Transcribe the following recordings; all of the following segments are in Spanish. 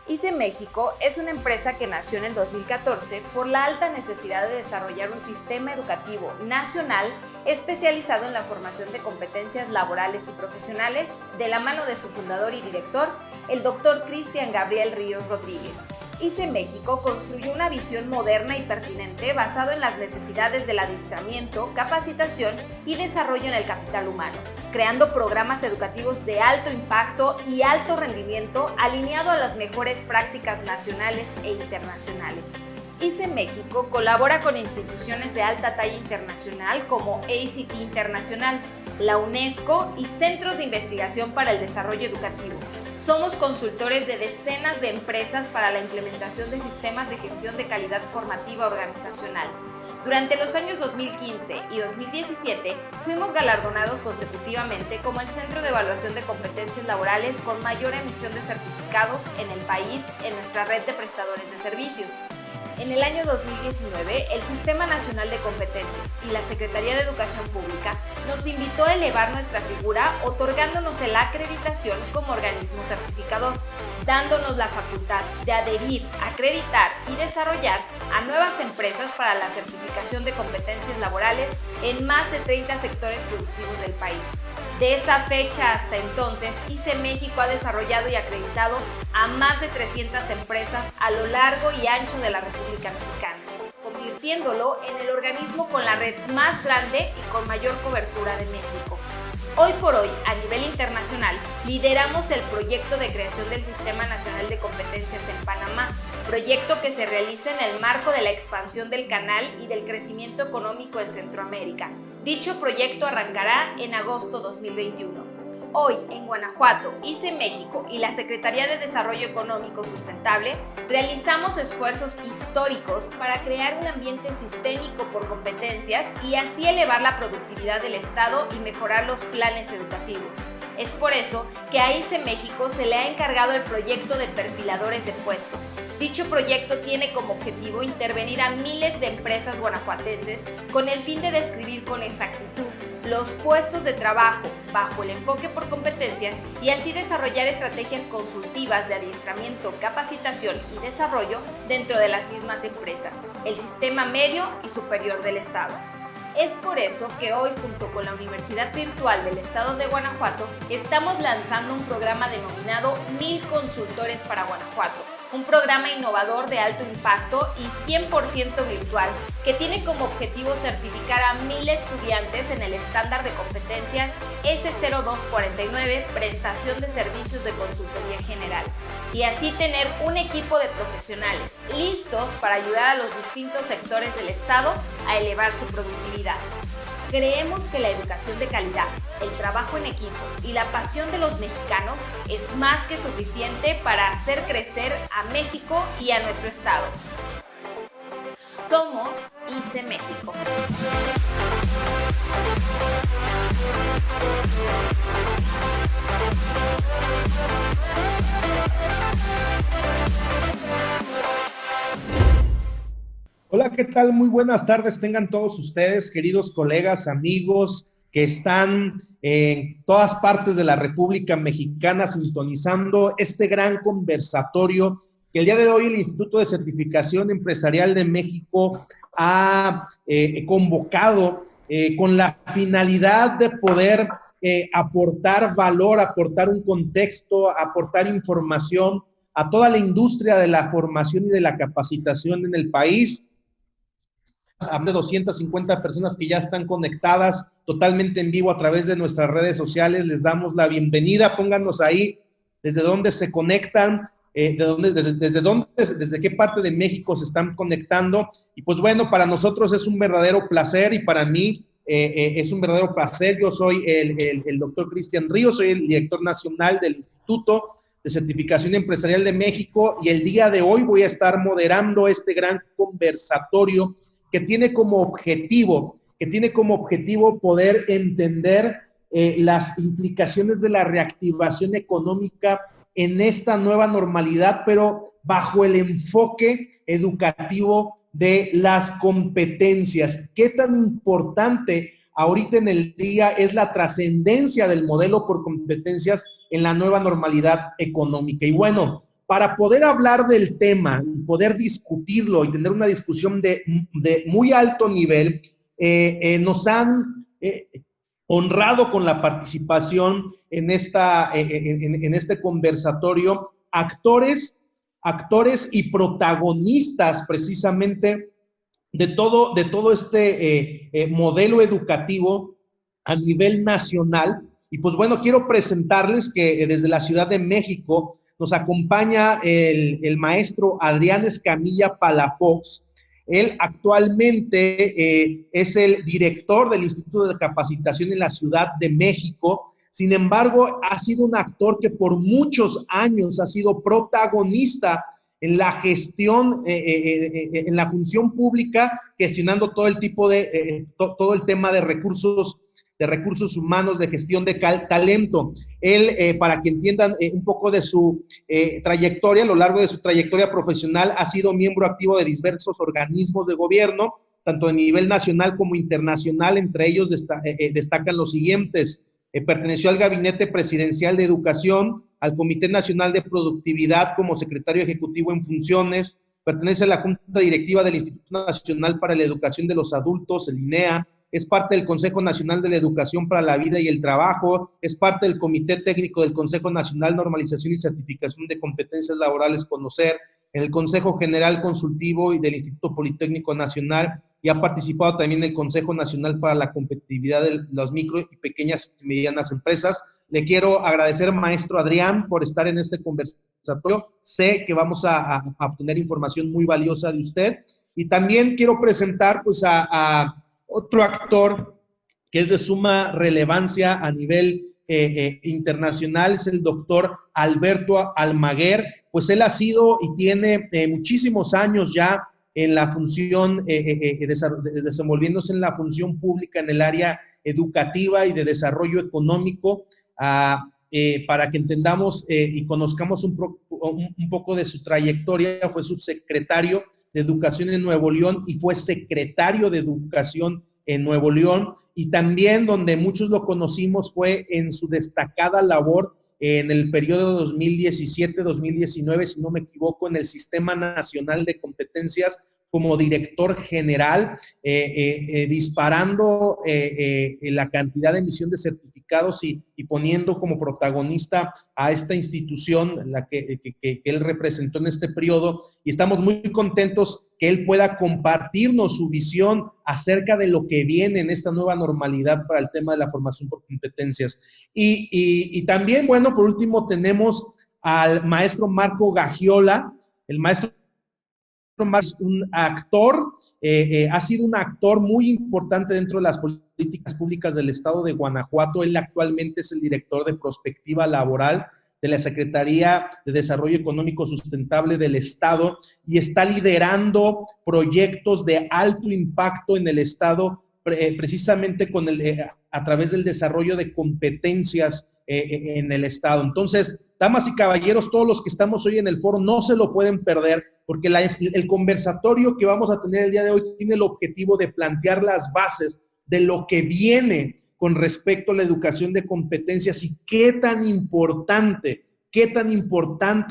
ICE México es una empresa que nació en el 2014 por la alta necesidad de desarrollar un sistema educativo nacional especializado en la formación de competencias laborales y profesionales, de la mano de su fundador y director, el Dr. Cristian Gabriel Ríos Rodríguez. ICE México construyó una visión moderna y pertinente basado en las necesidades del adiestramiento, capacitación y desarrollo en el capital humano, creando programas educativos de alto impacto y alto rendimiento alineado a las mejores prácticas nacionales e internacionales. ICE México colabora con instituciones de alta talla internacional como ACT Internacional, la UNESCO y Centros de Investigación para el Desarrollo Educativo. Somos consultores de decenas de empresas para la implementación de sistemas de gestión de calidad formativa organizacional. Durante los años 2015 y 2017 fuimos galardonados consecutivamente como el Centro de Evaluación de Competencias Laborales con mayor emisión de certificados en el país en nuestra red de prestadores de servicios. En el año 2019, el Sistema Nacional de Competencias y la Secretaría de Educación Pública nos invitó a elevar nuestra figura otorgándonos la acreditación como organismo certificador, dándonos la facultad de adherir, acreditar y desarrollar a nuevas empresas para la certificación de competencias laborales en más de 30 sectores productivos del país. De esa fecha hasta entonces, ICE México ha desarrollado y acreditado a más de 300 empresas a lo largo y ancho de la República Mexicana, convirtiéndolo en el organismo con la red más grande y con mayor cobertura de México. Hoy por hoy, a nivel internacional, lideramos el proyecto de creación del Sistema Nacional de Competencias en Panamá, proyecto que se realiza en el marco de la expansión del canal y del crecimiento económico en Centroamérica. Dicho proyecto arrancará en agosto 2021. Hoy, en Guanajuato, ICE México y la Secretaría de Desarrollo Económico Sustentable realizamos esfuerzos históricos para crear un ambiente sistémico por competencias y así elevar la productividad del Estado y mejorar los planes educativos. Es por eso que a ICE México se le ha encargado el proyecto de perfiladores de puestos. Dicho proyecto tiene como objetivo intervenir a miles de empresas guanajuatenses con el fin de describir con exactitud los puestos de trabajo bajo el enfoque por competencias y así desarrollar estrategias consultivas de adiestramiento, capacitación y desarrollo dentro de las mismas empresas, el sistema medio y superior del Estado. Es por eso que hoy, junto con la Universidad Virtual del Estado de Guanajuato, estamos lanzando un programa denominado 1000 Consultores para Guanajuato, un programa innovador de alto impacto y 100% virtual que tiene como objetivo certificar a 1000 estudiantes en el estándar de competencias S0249, prestación de servicios de consultoría general, y así tener un equipo de profesionales listos para ayudar a los distintos sectores del Estado a elevar su productividad. Creemos que la educación de calidad, el trabajo en equipo y la pasión de los mexicanos es más que suficiente para hacer crecer a México y a nuestro Estado. Somos ICE México. Hola, ¿qué tal? Muy buenas tardes tengan todos ustedes, queridos colegas, amigos que están en todas partes de la República Mexicana sintonizando este gran conversatorio que el día de hoy el Instituto de Certificación Empresarial de México ha convocado con la finalidad de poder aportar valor, aportar un contexto, aportar información a toda la industria de la formación y de la capacitación en el país. A más de 250 personas que ya están conectadas totalmente en vivo a través de nuestras redes sociales. Les damos la bienvenida. Pónganos ahí desde dónde se conectan, desde qué parte de México se están conectando. Y pues bueno, para nosotros es un verdadero placer y para mí es un verdadero placer. Yo soy el doctor Cristian Ríos, soy el director nacional del Instituto de Certificación Empresarial de México y el día de hoy voy a estar moderando este gran conversatorio que tiene como objetivo poder entender las implicaciones de la reactivación económica en esta nueva normalidad, pero bajo el enfoque educativo de las competencias. ¿Qué tan importante ahorita en el día es la trascendencia del modelo por competencias en la nueva normalidad económica? Y bueno, para poder hablar del tema y poder discutirlo y tener una discusión de muy alto nivel, nos han honrado con la participación en este conversatorio actores y protagonistas precisamente de todo este modelo educativo a nivel nacional. Y pues bueno, quiero presentarles que desde la Ciudad de México nos acompaña el maestro Adrián Escamilla Palafox. Él actualmente es el director del Instituto de Capacitación en la Ciudad de México. Sin embargo, ha sido un actor que por muchos años ha sido protagonista en la gestión, en la función pública, gestionando todo el tipo de, todo el tema de recursos humanos, de gestión de talento. Él, para que entiendan un poco de su trayectoria, a lo largo de su trayectoria profesional, ha sido miembro activo de diversos organismos de gobierno, tanto a nivel nacional como internacional. Entre ellos destacan los siguientes: perteneció al Gabinete Presidencial de Educación, al Comité Nacional de Productividad como secretario ejecutivo en funciones, pertenece a la Junta Directiva del Instituto Nacional para la Educación de los Adultos, el INEA, es parte del Consejo Nacional de la Educación para la Vida y el Trabajo, es parte del Comité Técnico del Consejo Nacional de Normalización y Certificación de Competencias Laborales, CONOCER, en el Consejo General Consultivo y del Instituto Politécnico Nacional, y ha participado también en el Consejo Nacional para la Competitividad de las Micro y Pequeñas y Medianas Empresas. Le quiero agradecer, maestro Adrián, por estar en este conversatorio. Sé que vamos a obtener información muy valiosa de usted. Y también quiero presentar pues, a otro actor que es de suma relevancia a nivel internacional, es el doctor Alberto Almaguer. Pues él ha sido y tiene muchísimos años ya en la función, desenvolviéndose en la función pública en el área educativa y de desarrollo económico. Para que entendamos y conozcamos un poco de su trayectoria, fue subsecretario de Educación en Nuevo León y fue secretario de Educación en Nuevo León, y también donde muchos lo conocimos fue en su destacada labor en el periodo 2017-2019, si no me equivoco, en el Sistema Nacional de Competencias como director general, disparando la cantidad de emisión de certificados y poniendo como protagonista a esta institución la que él representó en este periodo, y estamos muy contentos que él pueda compartirnos su visión acerca de lo que viene en esta nueva normalidad para el tema de la formación por competencias. Y también, bueno, por último tenemos al maestro Marco Gagiola. El maestro es un actor, ha sido un actor muy importante dentro de las políticas públicas del estado de Guanajuato. Él actualmente es el director de Prospectiva Laboral de la Secretaría de Desarrollo Económico Sustentable del estado, y está liderando proyectos de alto impacto en el estado, precisamente a través del desarrollo de competencias en el estado. Entonces, damas y caballeros, todos los que estamos hoy en el foro no se lo pueden perder, porque el conversatorio que vamos a tener el día de hoy tiene el objetivo de plantear las bases de lo que viene con respecto a la educación de competencias y qué tan importante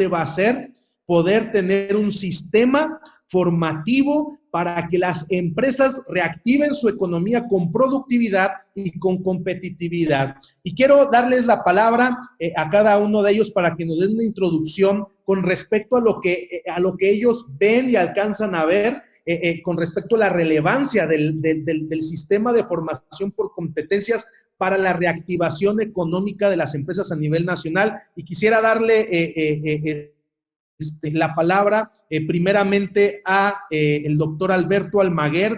va a ser poder tener un sistema formativo para que las empresas reactiven su economía con productividad y con competitividad. Y quiero darles la palabra a cada uno de ellos para que nos den una introducción con respecto a lo que ellos ven y alcanzan a ver con respecto a la relevancia del sistema de formación por competencias para la reactivación económica de las empresas a nivel nacional. Y quisiera darle la palabra primeramente a el doctor Alberto Almaguer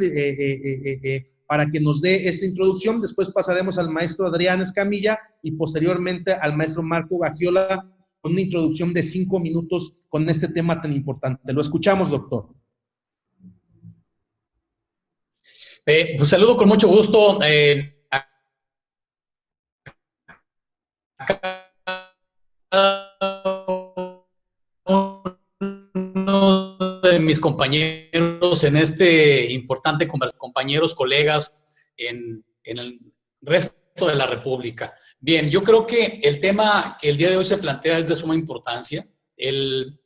para que nos dé esta introducción. Después pasaremos al maestro Adrián Escamilla y posteriormente al maestro Marco Gagiola con una introducción de 5 minutos con este tema tan importante. Lo escuchamos, doctor. Pues saludo con mucho gusto uno de mis compañeros en este importante compañeros, colegas en el resto de la República. Bien, yo creo que el tema que el día de hoy se plantea es de suma importancia. El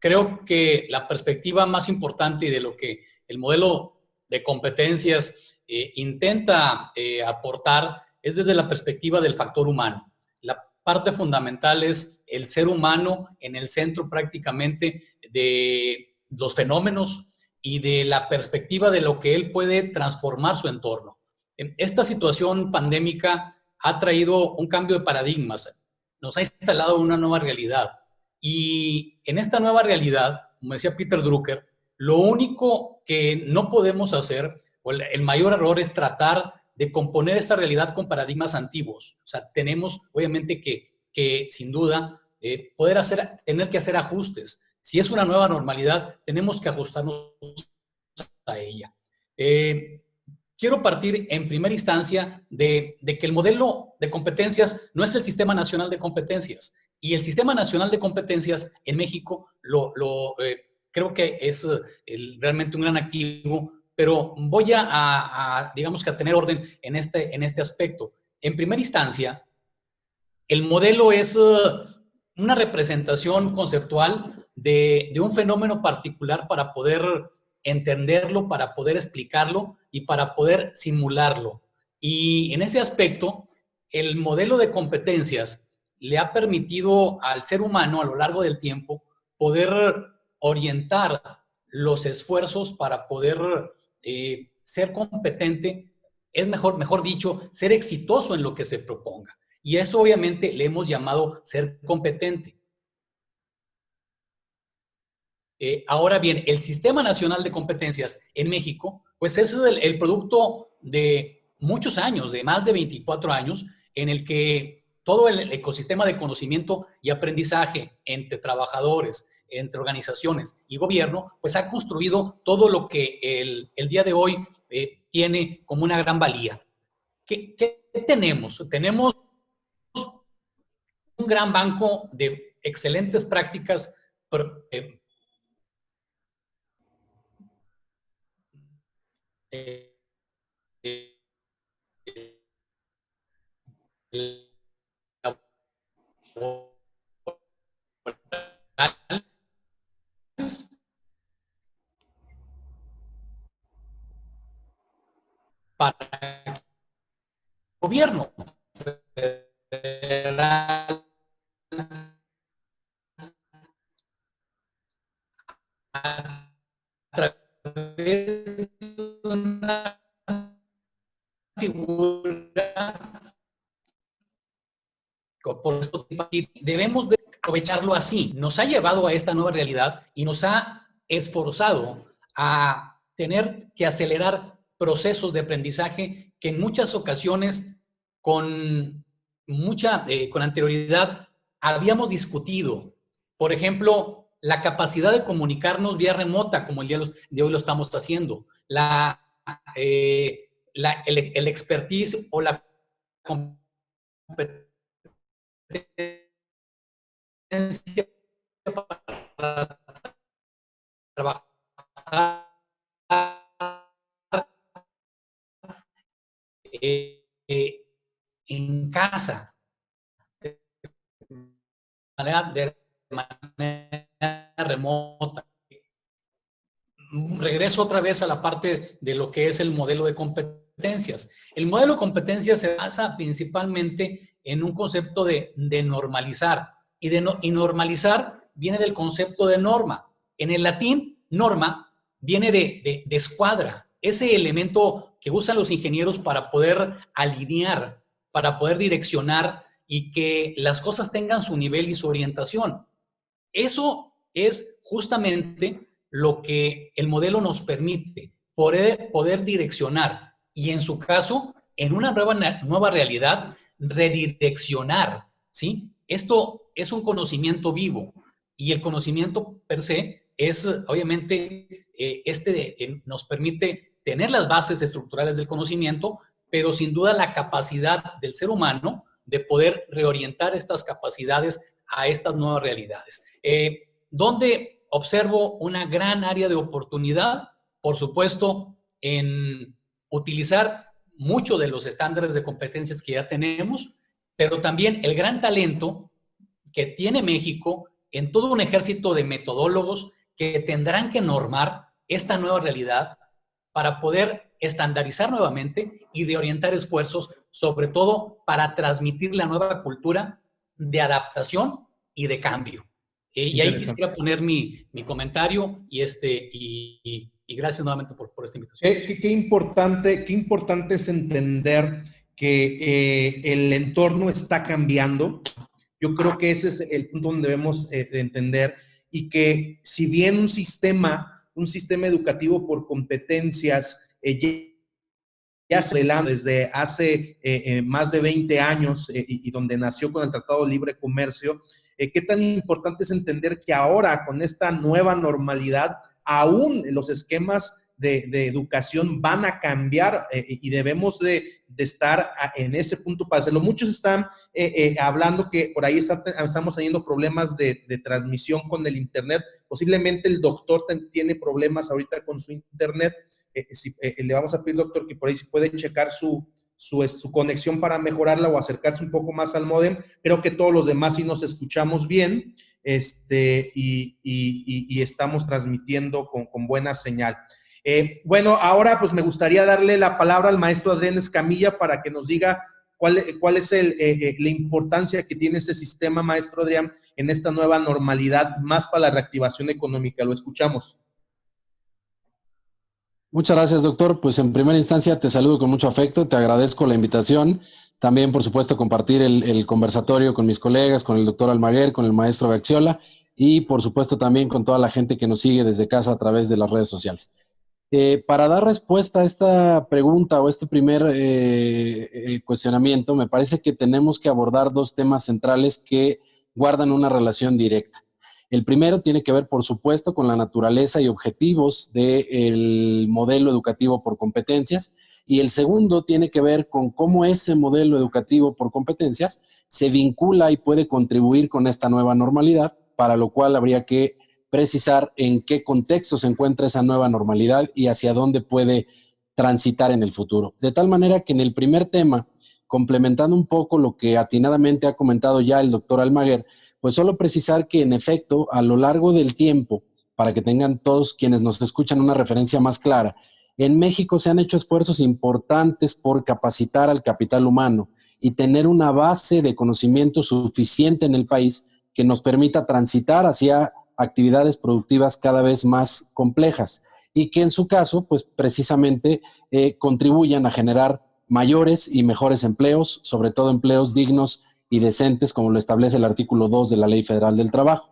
creo que la perspectiva más importante de lo que el modelo de competencias intenta aportar es desde la perspectiva del factor humano. La parte fundamental es el ser humano en el centro prácticamente de los fenómenos y de la perspectiva de lo que él puede transformar su entorno. Esta situación pandémica ha traído un cambio de paradigmas, nos ha instalado una nueva realidad. Y en esta nueva realidad, como decía Peter Drucker, lo único que no podemos hacer, o el mayor error, es tratar de componer esta realidad con paradigmas antiguos. O sea, tenemos obviamente que sin duda, tener que hacer ajustes. Si es una nueva normalidad, tenemos que ajustarnos a ella. Quiero partir en primera instancia de que el modelo de competencias no es el Sistema Nacional de Competencias. Y el Sistema Nacional de Competencias en México creo que es realmente un gran activo, pero voy digamos que a tener orden en este aspecto. En primera instancia, el modelo es una representación conceptual de un fenómeno particular para poder entenderlo, para poder explicarlo y para poder simularlo. Y en ese aspecto, el modelo de competencias le ha permitido al ser humano a lo largo del tiempo poder orientar los esfuerzos para poder ser competente, es mejor dicho, ser exitoso en lo que se proponga. Y eso obviamente le hemos llamado ser competente. Ahora bien, el Sistema Nacional de Competencias en México, pues es el producto de muchos años, de más de 24 años, en el que todo el ecosistema de conocimiento y aprendizaje entre trabajadores, entre organizaciones y gobierno, pues ha construido todo lo que el día de hoy tiene como una gran valía. ¿Qué tenemos? Tenemos un gran banco de excelentes prácticas para el gobierno federal a través de una figura, por eso debemos de aprovecharlo así. Nos ha llevado a esta nueva realidad y nos ha esforzado a tener que acelerar procesos de aprendizaje que en muchas ocasiones con anterioridad habíamos discutido. Por ejemplo, la capacidad de comunicarnos vía remota, como el día de hoy lo estamos haciendo, el expertise o la competencia para trabajar en casa de manera remota. Regreso otra vez a la parte de lo que es el modelo de competencias. El modelo de competencias se basa principalmente en un concepto de normalizar. Y normalizar viene del concepto de norma. En el latín, norma viene de escuadra, ese elemento que usan los ingenieros para poder alinear, para poder direccionar y que las cosas tengan su nivel y su orientación. Eso es justamente lo que el modelo nos permite, poder direccionar y en su caso, en una nueva realidad, redireccionar, ¿sí? Esto es un conocimiento vivo y el conocimiento per se es, obviamente, nos permite tener las bases estructurales del conocimiento, pero sin duda la capacidad del ser humano de poder reorientar estas capacidades a estas nuevas realidades. ¿Dónde observo una gran área de oportunidad? Por supuesto, en utilizar mucho de los estándares de competencias que ya tenemos, pero también el gran talento que tiene México en todo un ejército de metodólogos que tendrán que normar esta nueva realidad para poder estandarizar nuevamente y reorientar esfuerzos, sobre todo para transmitir la nueva cultura de adaptación y de cambio. Y ahí quisiera poner mi comentario y gracias nuevamente por esta invitación. Qué importante es entender que el entorno está cambiando. Yo creo que ese es el punto donde debemos de entender, y que si bien un sistema educativo por competencias ya se modelando desde hace más de 20 años y donde nació con el Tratado de Libre Comercio, qué tan importante es entender que ahora con esta nueva normalidad, aún los esquemas de educación van a cambiar y debemos de estar en ese punto para hacerlo. Muchos están hablando que por ahí estamos teniendo problemas de transmisión con el internet. Posiblemente el doctor tiene problemas ahorita con su internet. Le vamos a pedir, doctor, que por ahí si puede checar su conexión para mejorarla o acercarse un poco más al módem. Creo que todos los demás sí nos escuchamos bien y estamos transmitiendo con buena señal. Bueno, ahora pues me gustaría darle la palabra al maestro Adrián Escamilla para que nos diga cuál es la importancia que tiene este sistema, maestro Adrián, en esta nueva normalidad, más para la reactivación económica. Lo escuchamos. Muchas gracias, doctor. Pues en primera instancia te saludo con mucho afecto, te agradezco la invitación. También, por supuesto, compartir el conversatorio con mis colegas, con el doctor Almaguer, con el maestro Gaxiola y, por supuesto, también con toda la gente que nos sigue desde casa a través de las redes sociales. Para dar respuesta a esta pregunta o este primer cuestionamiento, me parece que tenemos que abordar dos temas centrales que guardan una relación directa. El primero tiene que ver, por supuesto, con la naturaleza y objetivos del modelo educativo por competencias, y el segundo tiene que ver con cómo ese modelo educativo por competencias se vincula y puede contribuir con esta nueva normalidad, para lo cual habría que precisar en qué contexto se encuentra esa nueva normalidad y hacia dónde puede transitar en el futuro. De tal manera que en el primer tema, complementando un poco lo que atinadamente ha comentado ya el doctor Almaguer, pues solo precisar que en efecto, a lo largo del tiempo, para que tengan todos quienes nos escuchan una referencia más clara, en México se han hecho esfuerzos importantes por capacitar al capital humano y tener una base de conocimiento suficiente en el país que nos permita transitar hacia actividades productivas cada vez más complejas y que en su caso, pues precisamente contribuyan a generar mayores y mejores empleos, sobre todo empleos dignos y decentes, como lo establece el artículo 2 de la Ley Federal del Trabajo.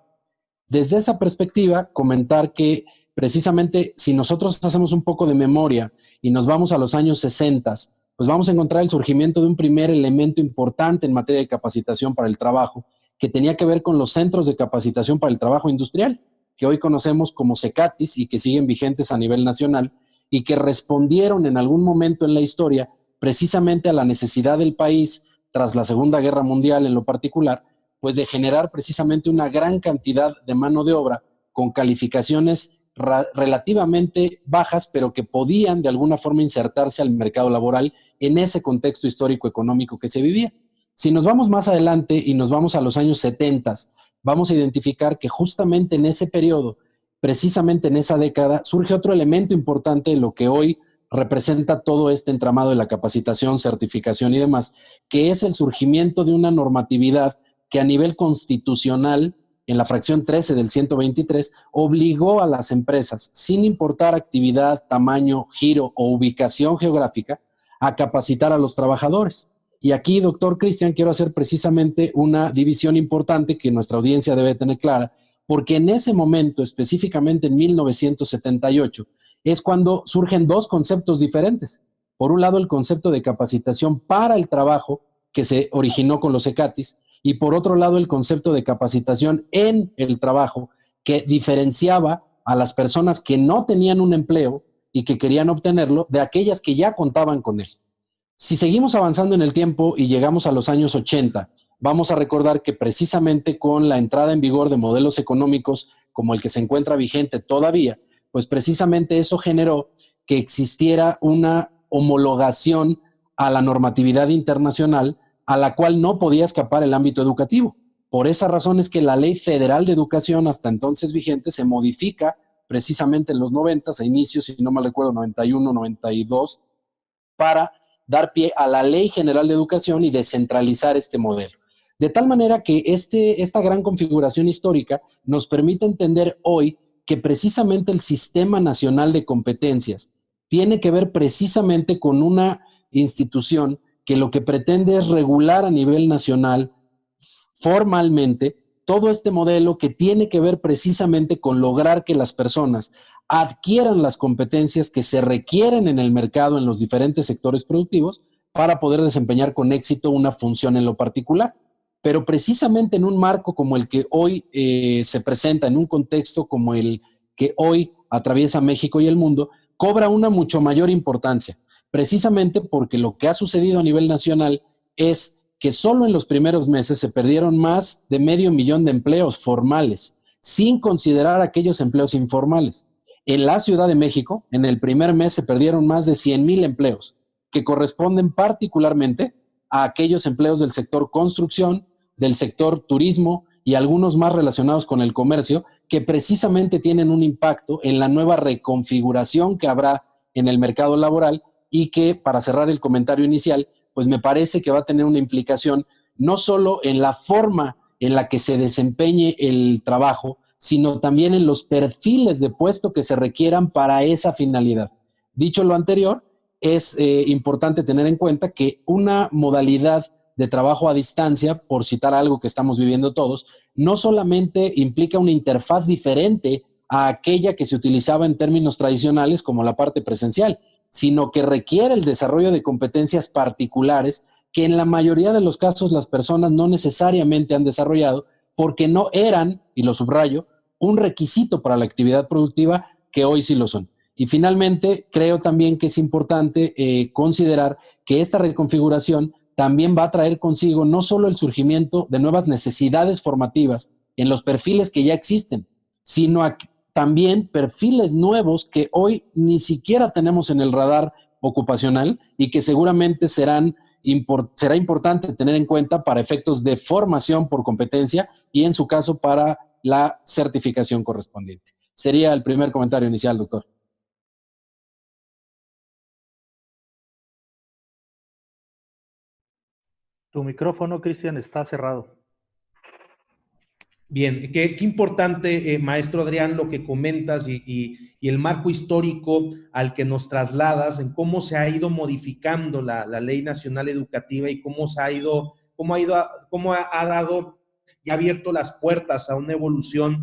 Desde esa perspectiva, comentar que precisamente si nosotros hacemos un poco de memoria y nos vamos a los años 60, pues vamos a encontrar el surgimiento de un primer elemento importante en materia de capacitación para el trabajo, que tenía que ver con los centros de capacitación para el trabajo industrial, que hoy conocemos como CECATIS y que siguen vigentes a nivel nacional, y que respondieron en algún momento en la historia precisamente a la necesidad del país, tras la Segunda Guerra Mundial en lo particular, pues de generar precisamente una gran cantidad de mano de obra con calificaciones relativamente bajas, pero que podían de alguna forma insertarse al mercado laboral en ese contexto histórico-económico que se vivía. Si nos vamos más adelante y nos vamos a los años 70, vamos a identificar que justamente en ese periodo, precisamente en esa década, surge otro elemento importante en lo que hoy representa todo este entramado de la capacitación, certificación y demás, que es el surgimiento de una normatividad que a nivel constitucional, en la fracción 13 del 123, obligó a las empresas, sin importar actividad, tamaño, giro o ubicación geográfica, a capacitar a los trabajadores. Y aquí, doctor Cristian, quiero hacer precisamente una división importante que nuestra audiencia debe tener clara, porque en ese momento, específicamente en 1978, es cuando surgen dos conceptos diferentes. Por un lado, el concepto de capacitación para el trabajo, que se originó con los CECATIS, y por otro lado, el concepto de capacitación en el trabajo, que diferenciaba a las personas que no tenían un empleo y que querían obtenerlo de aquellas que ya contaban con él. Si seguimos avanzando en el tiempo y llegamos a los años 80, vamos a recordar que precisamente con la entrada en vigor de modelos económicos como el que se encuentra vigente todavía, pues precisamente eso generó que existiera una homologación a la normatividad internacional a la cual no podía escapar el ámbito educativo. Por esa razón es que la Ley Federal de Educación, hasta entonces vigente, se modifica precisamente en los 90, a inicios, si no mal recuerdo, 91, 92, para dar pie a la Ley General de Educación y descentralizar este modelo. De tal manera que esta gran configuración histórica nos permite entender hoy que precisamente el Sistema Nacional de Competencias tiene que ver precisamente con una institución que lo que pretende es regular a nivel nacional formalmente todo este modelo que tiene que ver precisamente con lograr que las personas adquieran las competencias que se requieren en el mercado en los diferentes sectores productivos para poder desempeñar con éxito una función en lo particular. Pero precisamente en un marco como el que hoy se presenta, en un contexto como el que hoy atraviesa México y el mundo, cobra una mucho mayor importancia, precisamente porque lo que ha sucedido a nivel nacional es que solo en los primeros meses se perdieron más de 500,000 de empleos formales, sin considerar aquellos empleos informales. En la Ciudad de México, en el primer mes se perdieron más de 100,000 empleos, que corresponden particularmente a aquellos empleos del sector construcción, del sector turismo y algunos más relacionados con el comercio, que precisamente tienen un impacto en la nueva reconfiguración que habrá en el mercado laboral y que, para cerrar el comentario inicial, pues me parece que va a tener una implicación no solo en la forma en la que se desempeñe el trabajo, sino también en los perfiles de puesto que se requieran para esa finalidad. Dicho lo anterior, es importante tener en cuenta que una modalidad de trabajo a distancia, por citar algo que estamos viviendo todos, no solamente implica una interfaz diferente a aquella que se utilizaba en términos tradicionales como la parte presencial, sino que requiere el desarrollo de competencias particulares que en la mayoría de los casos las personas no necesariamente han desarrollado porque no eran, y lo subrayo, un requisito para la actividad productiva que hoy sí lo son. Y finalmente, creo también que es importante considerar que esta reconfiguración también va a traer consigo no solo el surgimiento de nuevas necesidades formativas en los perfiles que ya existen, sino también perfiles nuevos que hoy ni siquiera tenemos en el radar ocupacional y que seguramente será importante tener en cuenta para efectos de formación por competencia y en su caso para la certificación correspondiente. Sería el primer comentario inicial, doctor. Tu micrófono, Cristian, está cerrado. Bien, qué importante, maestro Adrián, lo que comentas y el marco histórico al que nos trasladas en cómo se ha ido modificando la Ley Nacional Educativa y cómo ha dado y ha abierto las puertas a una evolución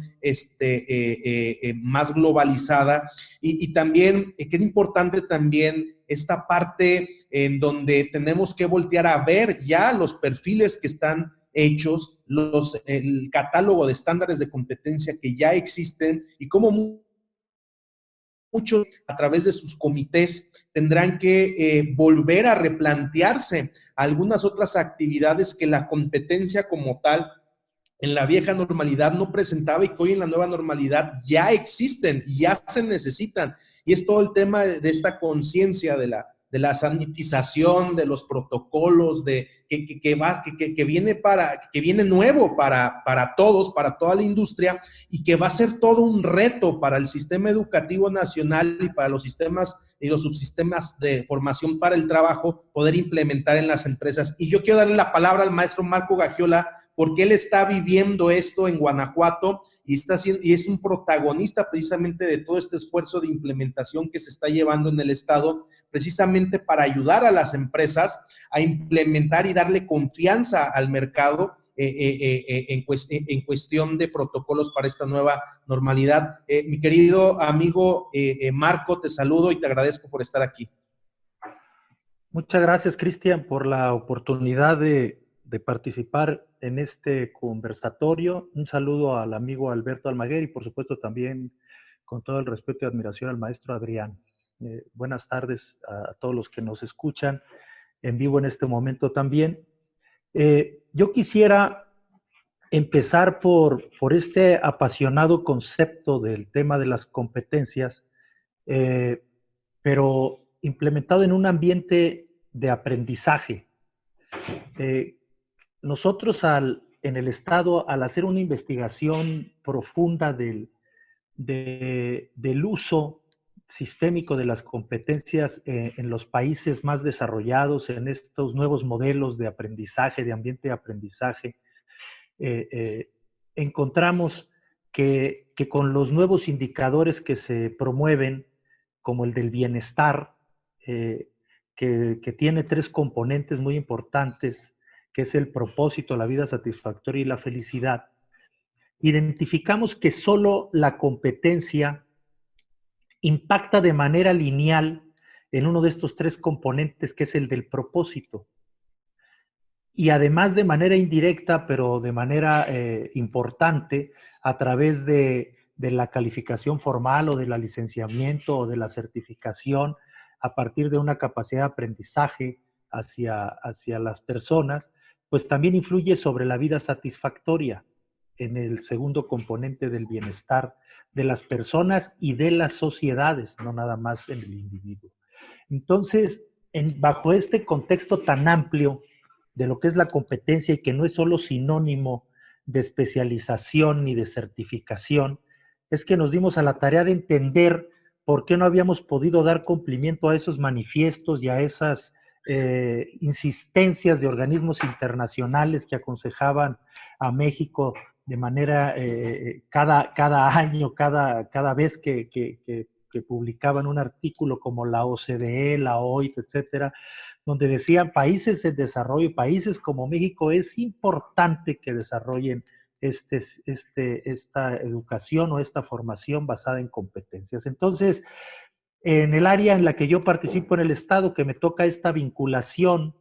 más globalizada y también, qué importante también esta parte en donde tenemos que voltear a ver ya los perfiles que están hechos, el catálogo de estándares de competencia que ya existen y cómo muchos a través de sus comités tendrán que volver a replantearse algunas otras actividades que la competencia como tal en la vieja normalidad no presentaba y que hoy en la nueva normalidad ya existen y ya se necesitan. Y es todo el tema de esta conciencia de la sanitización, de los protocolos, que viene nuevo para todos, para toda la industria, y que va a ser todo un reto para el sistema educativo nacional y para los sistemas y los subsistemas de formación para el trabajo, poder implementar en las empresas. Y yo quiero darle la palabra al maestro Marco Gagiola, porque él está viviendo esto en Guanajuato y es un protagonista precisamente de todo este esfuerzo de implementación que se está llevando en el estado, precisamente para ayudar a las empresas a implementar y darle confianza al mercado en cuestión de protocolos para esta nueva normalidad. Mi querido amigo Marco, te saludo y te agradezco por estar aquí. Muchas gracias, Cristian, por la oportunidad de participar en este conversatorio. Un saludo al amigo Alberto Almaguer y por supuesto también con todo el respeto y admiración al maestro Adrián. Buenas tardes a todos los que nos escuchan en vivo en este momento también. Yo quisiera empezar por este apasionado concepto del tema de las competencias, pero implementado en un ambiente de aprendizaje. Nosotros al en el Estado, al hacer una investigación profunda del uso sistémico de las competencias en los países más desarrollados, en estos nuevos modelos de aprendizaje, de ambiente de aprendizaje, encontramos que con los nuevos indicadores que se promueven, como el del bienestar, que tiene 3 componentes muy importantes, que es el propósito, la vida satisfactoria y la felicidad, identificamos que solo la competencia impacta de manera lineal en uno de estos 3 componentes, que es el del propósito. Y además de manera indirecta, pero de manera importante, a través de la calificación formal o de la licenciamiento o de la certificación, a partir de una capacidad de aprendizaje hacia las personas, pues también influye sobre la vida satisfactoria en el segundo componente del bienestar de las personas y de las sociedades, no nada más en el individuo. Entonces, bajo este contexto tan amplio de lo que es la competencia y que no es solo sinónimo de especialización ni de certificación, es que nos dimos a la tarea de entender por qué no habíamos podido dar cumplimiento a esos manifiestos y a esas insistencias de organismos internacionales que aconsejaban a México de manera, cada año, cada vez que publicaban un artículo, como la OCDE, la OIT, etcétera, donde decían países en desarrollo, países como México, es importante que desarrollen esta educación o esta formación basada en competencias. Entonces, en el área en la que yo participo en el Estado, que me toca esta vinculación,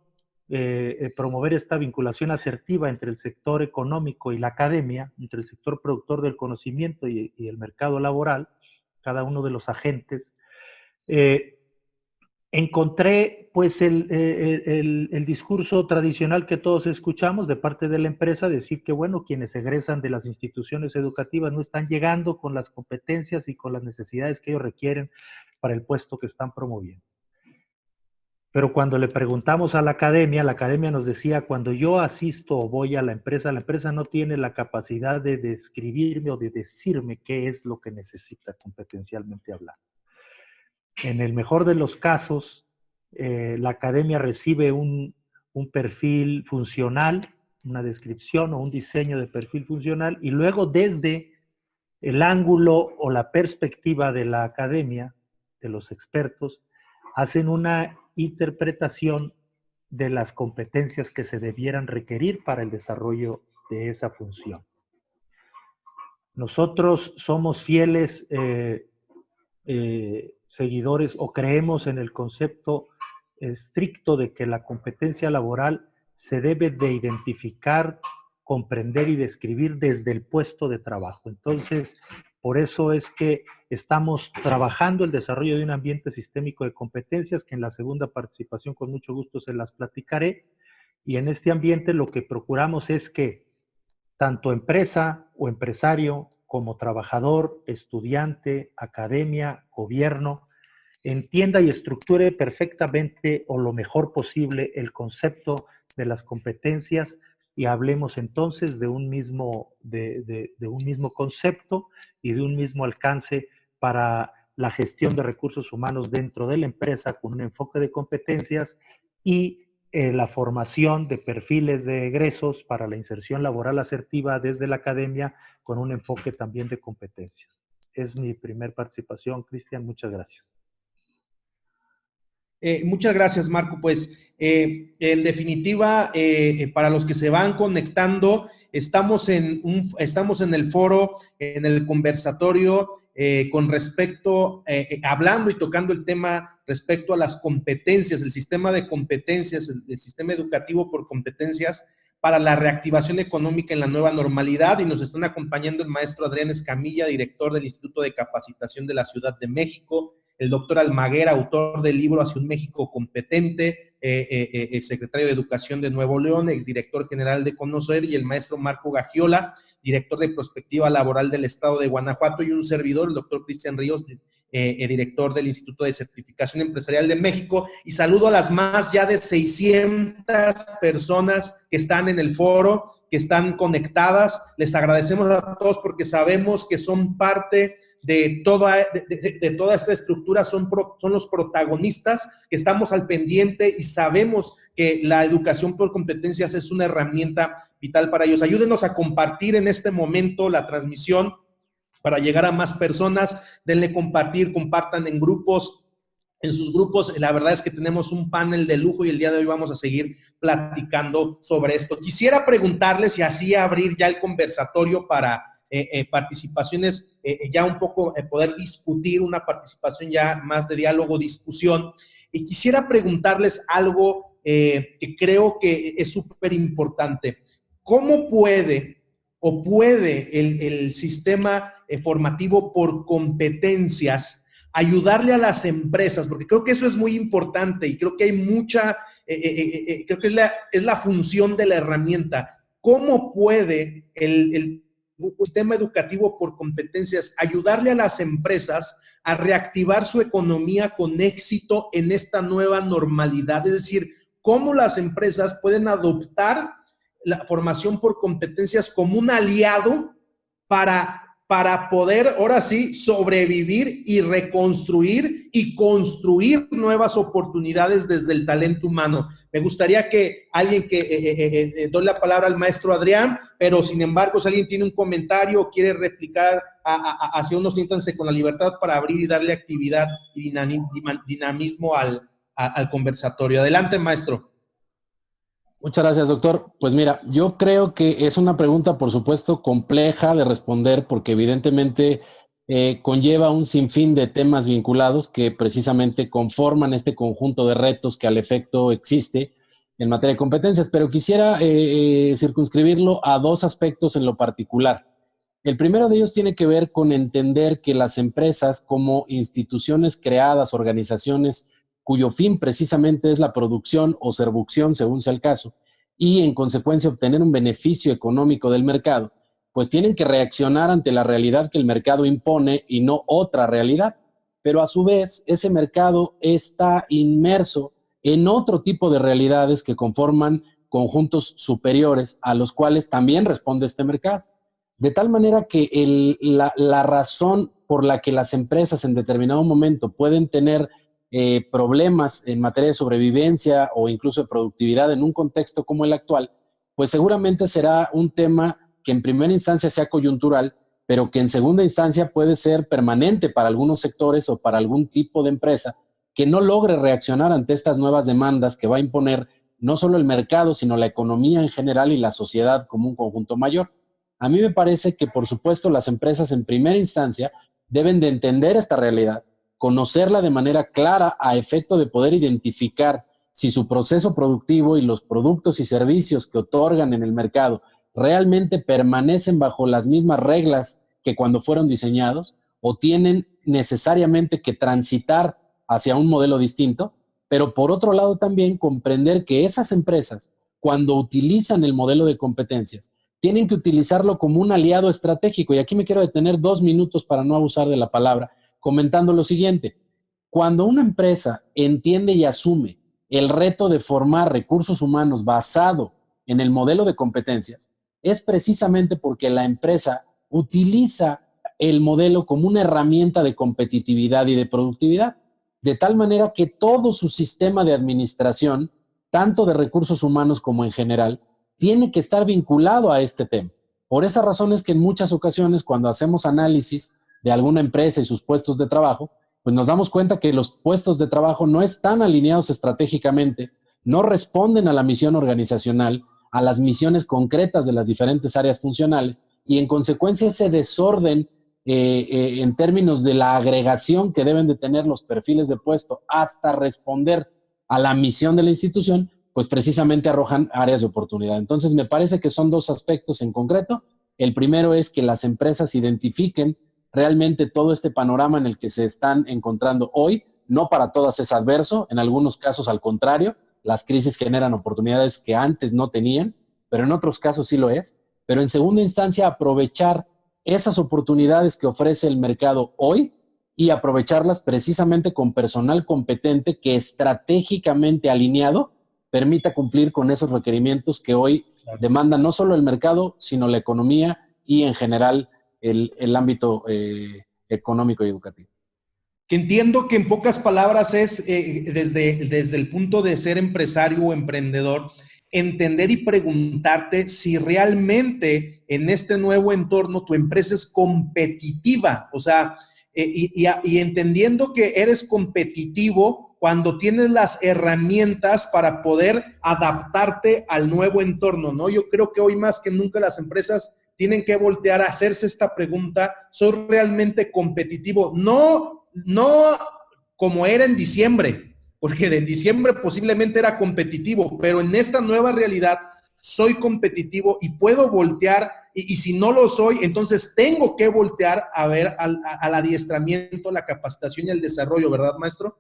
promover esta vinculación asertiva entre el sector económico y la academia, entre el sector productor del conocimiento y el mercado laboral, cada uno de los agentes, encontré pues el discurso tradicional que todos escuchamos de parte de la empresa, decir que bueno, quienes egresan de las instituciones educativas no están llegando con las competencias y con las necesidades que ellos requieren para el puesto que están promoviendo. Pero cuando le preguntamos a la academia nos decía, cuando yo asisto o voy a la empresa no tiene la capacidad de describirme o de decirme qué es lo que necesita competencialmente hablando. En el mejor de los casos, la academia recibe un perfil funcional, una descripción o un diseño de perfil funcional, y luego desde el ángulo o la perspectiva de la academia, de los expertos, hacen una interpretación de las competencias que se debieran requerir para el desarrollo de esa función. Nosotros somos fieles seguidores o creemos en el concepto estricto de que la competencia laboral se debe de identificar, comprender y describir desde el puesto de trabajo. Entonces, por eso es que estamos trabajando el desarrollo de un ambiente sistémico de competencias, que en la segunda participación con mucho gusto se las platicaré. Y en este ambiente lo que procuramos es que tanto empresa o empresario como trabajador, estudiante, academia, gobierno, entienda y estructure perfectamente o lo mejor posible el concepto de las competencias y hablemos entonces de un mismo concepto y de un mismo alcance para la gestión de recursos humanos dentro de la empresa con un enfoque de competencias y la formación de perfiles de egresos para la inserción laboral asertiva desde la academia con un enfoque también de competencias. Es mi primer participación, Cristian, muchas gracias. Muchas gracias, Marco. Pues, en definitiva, para los que se van conectando, estamos en el foro, en el conversatorio, con respecto, hablando y tocando el tema respecto a las competencias, el sistema de competencias, el sistema educativo por competencias para la reactivación económica en la nueva normalidad, y nos están acompañando el maestro Adrián Escamilla, director del Instituto de Capacitación de la Ciudad de México, el doctor Almaguer, autor del libro Hacia un México Competente, secretario de Educación de Nuevo León, exdirector general de Conocer, y el maestro Marco Gagiola, director de Prospectiva Laboral del Estado de Guanajuato, y un servidor, el doctor Cristian Ríos, director del Instituto de Certificación Empresarial de México, y saludo a las más ya de 600 personas que están en el foro, que están conectadas. Les agradecemos a todos porque sabemos que son parte de toda esta estructura, son los protagonistas, que estamos al pendiente y sabemos que la educación por competencias es una herramienta vital para ellos. Ayúdenos a compartir en este momento la transmisión para llegar a más personas. Denle compartir, compartan en grupos, en sus grupos. La verdad es que tenemos un panel de lujo y el día de hoy vamos a seguir platicando sobre esto. Quisiera preguntarles y así abrir ya el conversatorio para participaciones, ya un poco poder discutir, una participación ya más de diálogo, discusión. Y quisiera preguntarles algo que creo que es súper importante. ¿Cómo puede el sistema formativo por competencias ayudarle a las empresas? Porque creo que eso es muy importante y creo que hay mucha, creo que es la función de la herramienta. ¿Cómo puede el sistema educativo por competencias ayudarle a las empresas a reactivar su economía con éxito en esta nueva normalidad? Es decir, ¿cómo las empresas pueden adoptar la formación por competencias como un aliado para poder, ahora sí, sobrevivir y reconstruir y construir nuevas oportunidades desde el talento humano? Me gustaría que alguien doy la palabra al maestro Adrián, pero sin embargo, si alguien tiene un comentario o quiere replicar hacia uno, siéntanse con la libertad para abrir y darle actividad y dinamismo al conversatorio. Adelante, maestro. Muchas gracias, doctor. Pues mira, yo creo que es una pregunta, por supuesto, compleja de responder porque evidentemente conlleva un sinfín de temas vinculados que precisamente conforman este conjunto de retos que al efecto existe en materia de competencias, pero quisiera circunscribirlo a dos aspectos en lo particular. El primero de ellos tiene que ver con entender que las empresas como instituciones creadas, organizaciones cuyo fin precisamente es la producción o servucción, según sea el caso, y en consecuencia obtener un beneficio económico del mercado, pues tienen que reaccionar ante la realidad que el mercado impone y no otra realidad. Pero a su vez, ese mercado está inmerso en otro tipo de realidades que conforman conjuntos superiores a los cuales también responde este mercado. De tal manera que la razón por la que las empresas en determinado momento pueden tener problemas en materia de sobrevivencia o incluso de productividad en un contexto como el actual, pues seguramente será un tema que en primera instancia sea coyuntural, pero que en segunda instancia puede ser permanente para algunos sectores o para algún tipo de empresa que no logre reaccionar ante estas nuevas demandas que va a imponer no solo el mercado, sino la economía en general y la sociedad como un conjunto mayor. A mí me parece que, por supuesto, las empresas en primera instancia deben de entender esta realidad, conocerla de manera clara a efecto de poder identificar si su proceso productivo y los productos y servicios que otorgan en el mercado realmente permanecen bajo las mismas reglas que cuando fueron diseñados o tienen necesariamente que transitar hacia un modelo distinto, pero por otro lado también comprender que esas empresas, cuando utilizan el modelo de competencias, tienen que utilizarlo como un aliado estratégico. Y aquí me quiero detener 2 minutos para no abusar de la palabra, comentando lo siguiente. Cuando una empresa entiende y asume el reto de formar recursos humanos basado en el modelo de competencias, es precisamente porque la empresa utiliza el modelo como una herramienta de competitividad y de productividad, de tal manera que todo su sistema de administración, tanto de recursos humanos como en general, tiene que estar vinculado a este tema. Por esa razón es que en muchas ocasiones, cuando hacemos análisis de alguna empresa y sus puestos de trabajo, pues nos damos cuenta que los puestos de trabajo no están alineados estratégicamente, no responden a la misión organizacional, a las misiones concretas de las diferentes áreas funcionales, y en consecuencia ese desorden en términos de la agregación que deben de tener los perfiles de puesto hasta responder a la misión de la institución, pues precisamente arrojan áreas de oportunidad. Entonces me parece que son 2 aspectos en concreto. El primero es que las empresas identifiquen realmente todo este panorama en el que se están encontrando hoy. No para todas es adverso, en algunos casos al contrario, las crisis generan oportunidades que antes no tenían, pero en otros casos sí lo es. Pero en segunda instancia, aprovechar esas oportunidades que ofrece el mercado hoy y aprovecharlas precisamente con personal competente que estratégicamente alineado permita cumplir con esos requerimientos que hoy demanda no solo el mercado, sino la economía y en general el ámbito económico y educativo. Que entiendo que en pocas palabras es desde el punto de ser empresario o emprendedor, entender y preguntarte si realmente en este nuevo entorno tu empresa es competitiva, o sea, y entendiendo que eres competitivo cuando tienes las herramientas para poder adaptarte al nuevo entorno, ¿no? Yo creo que hoy más que nunca las empresas tienen que voltear a hacerse esta pregunta: ¿soy realmente competitivo? No como era en diciembre, porque en diciembre posiblemente era competitivo, pero en esta nueva realidad soy competitivo y puedo voltear, y si no lo soy, entonces tengo que voltear a ver al adiestramiento, la capacitación y el desarrollo, ¿verdad, maestro?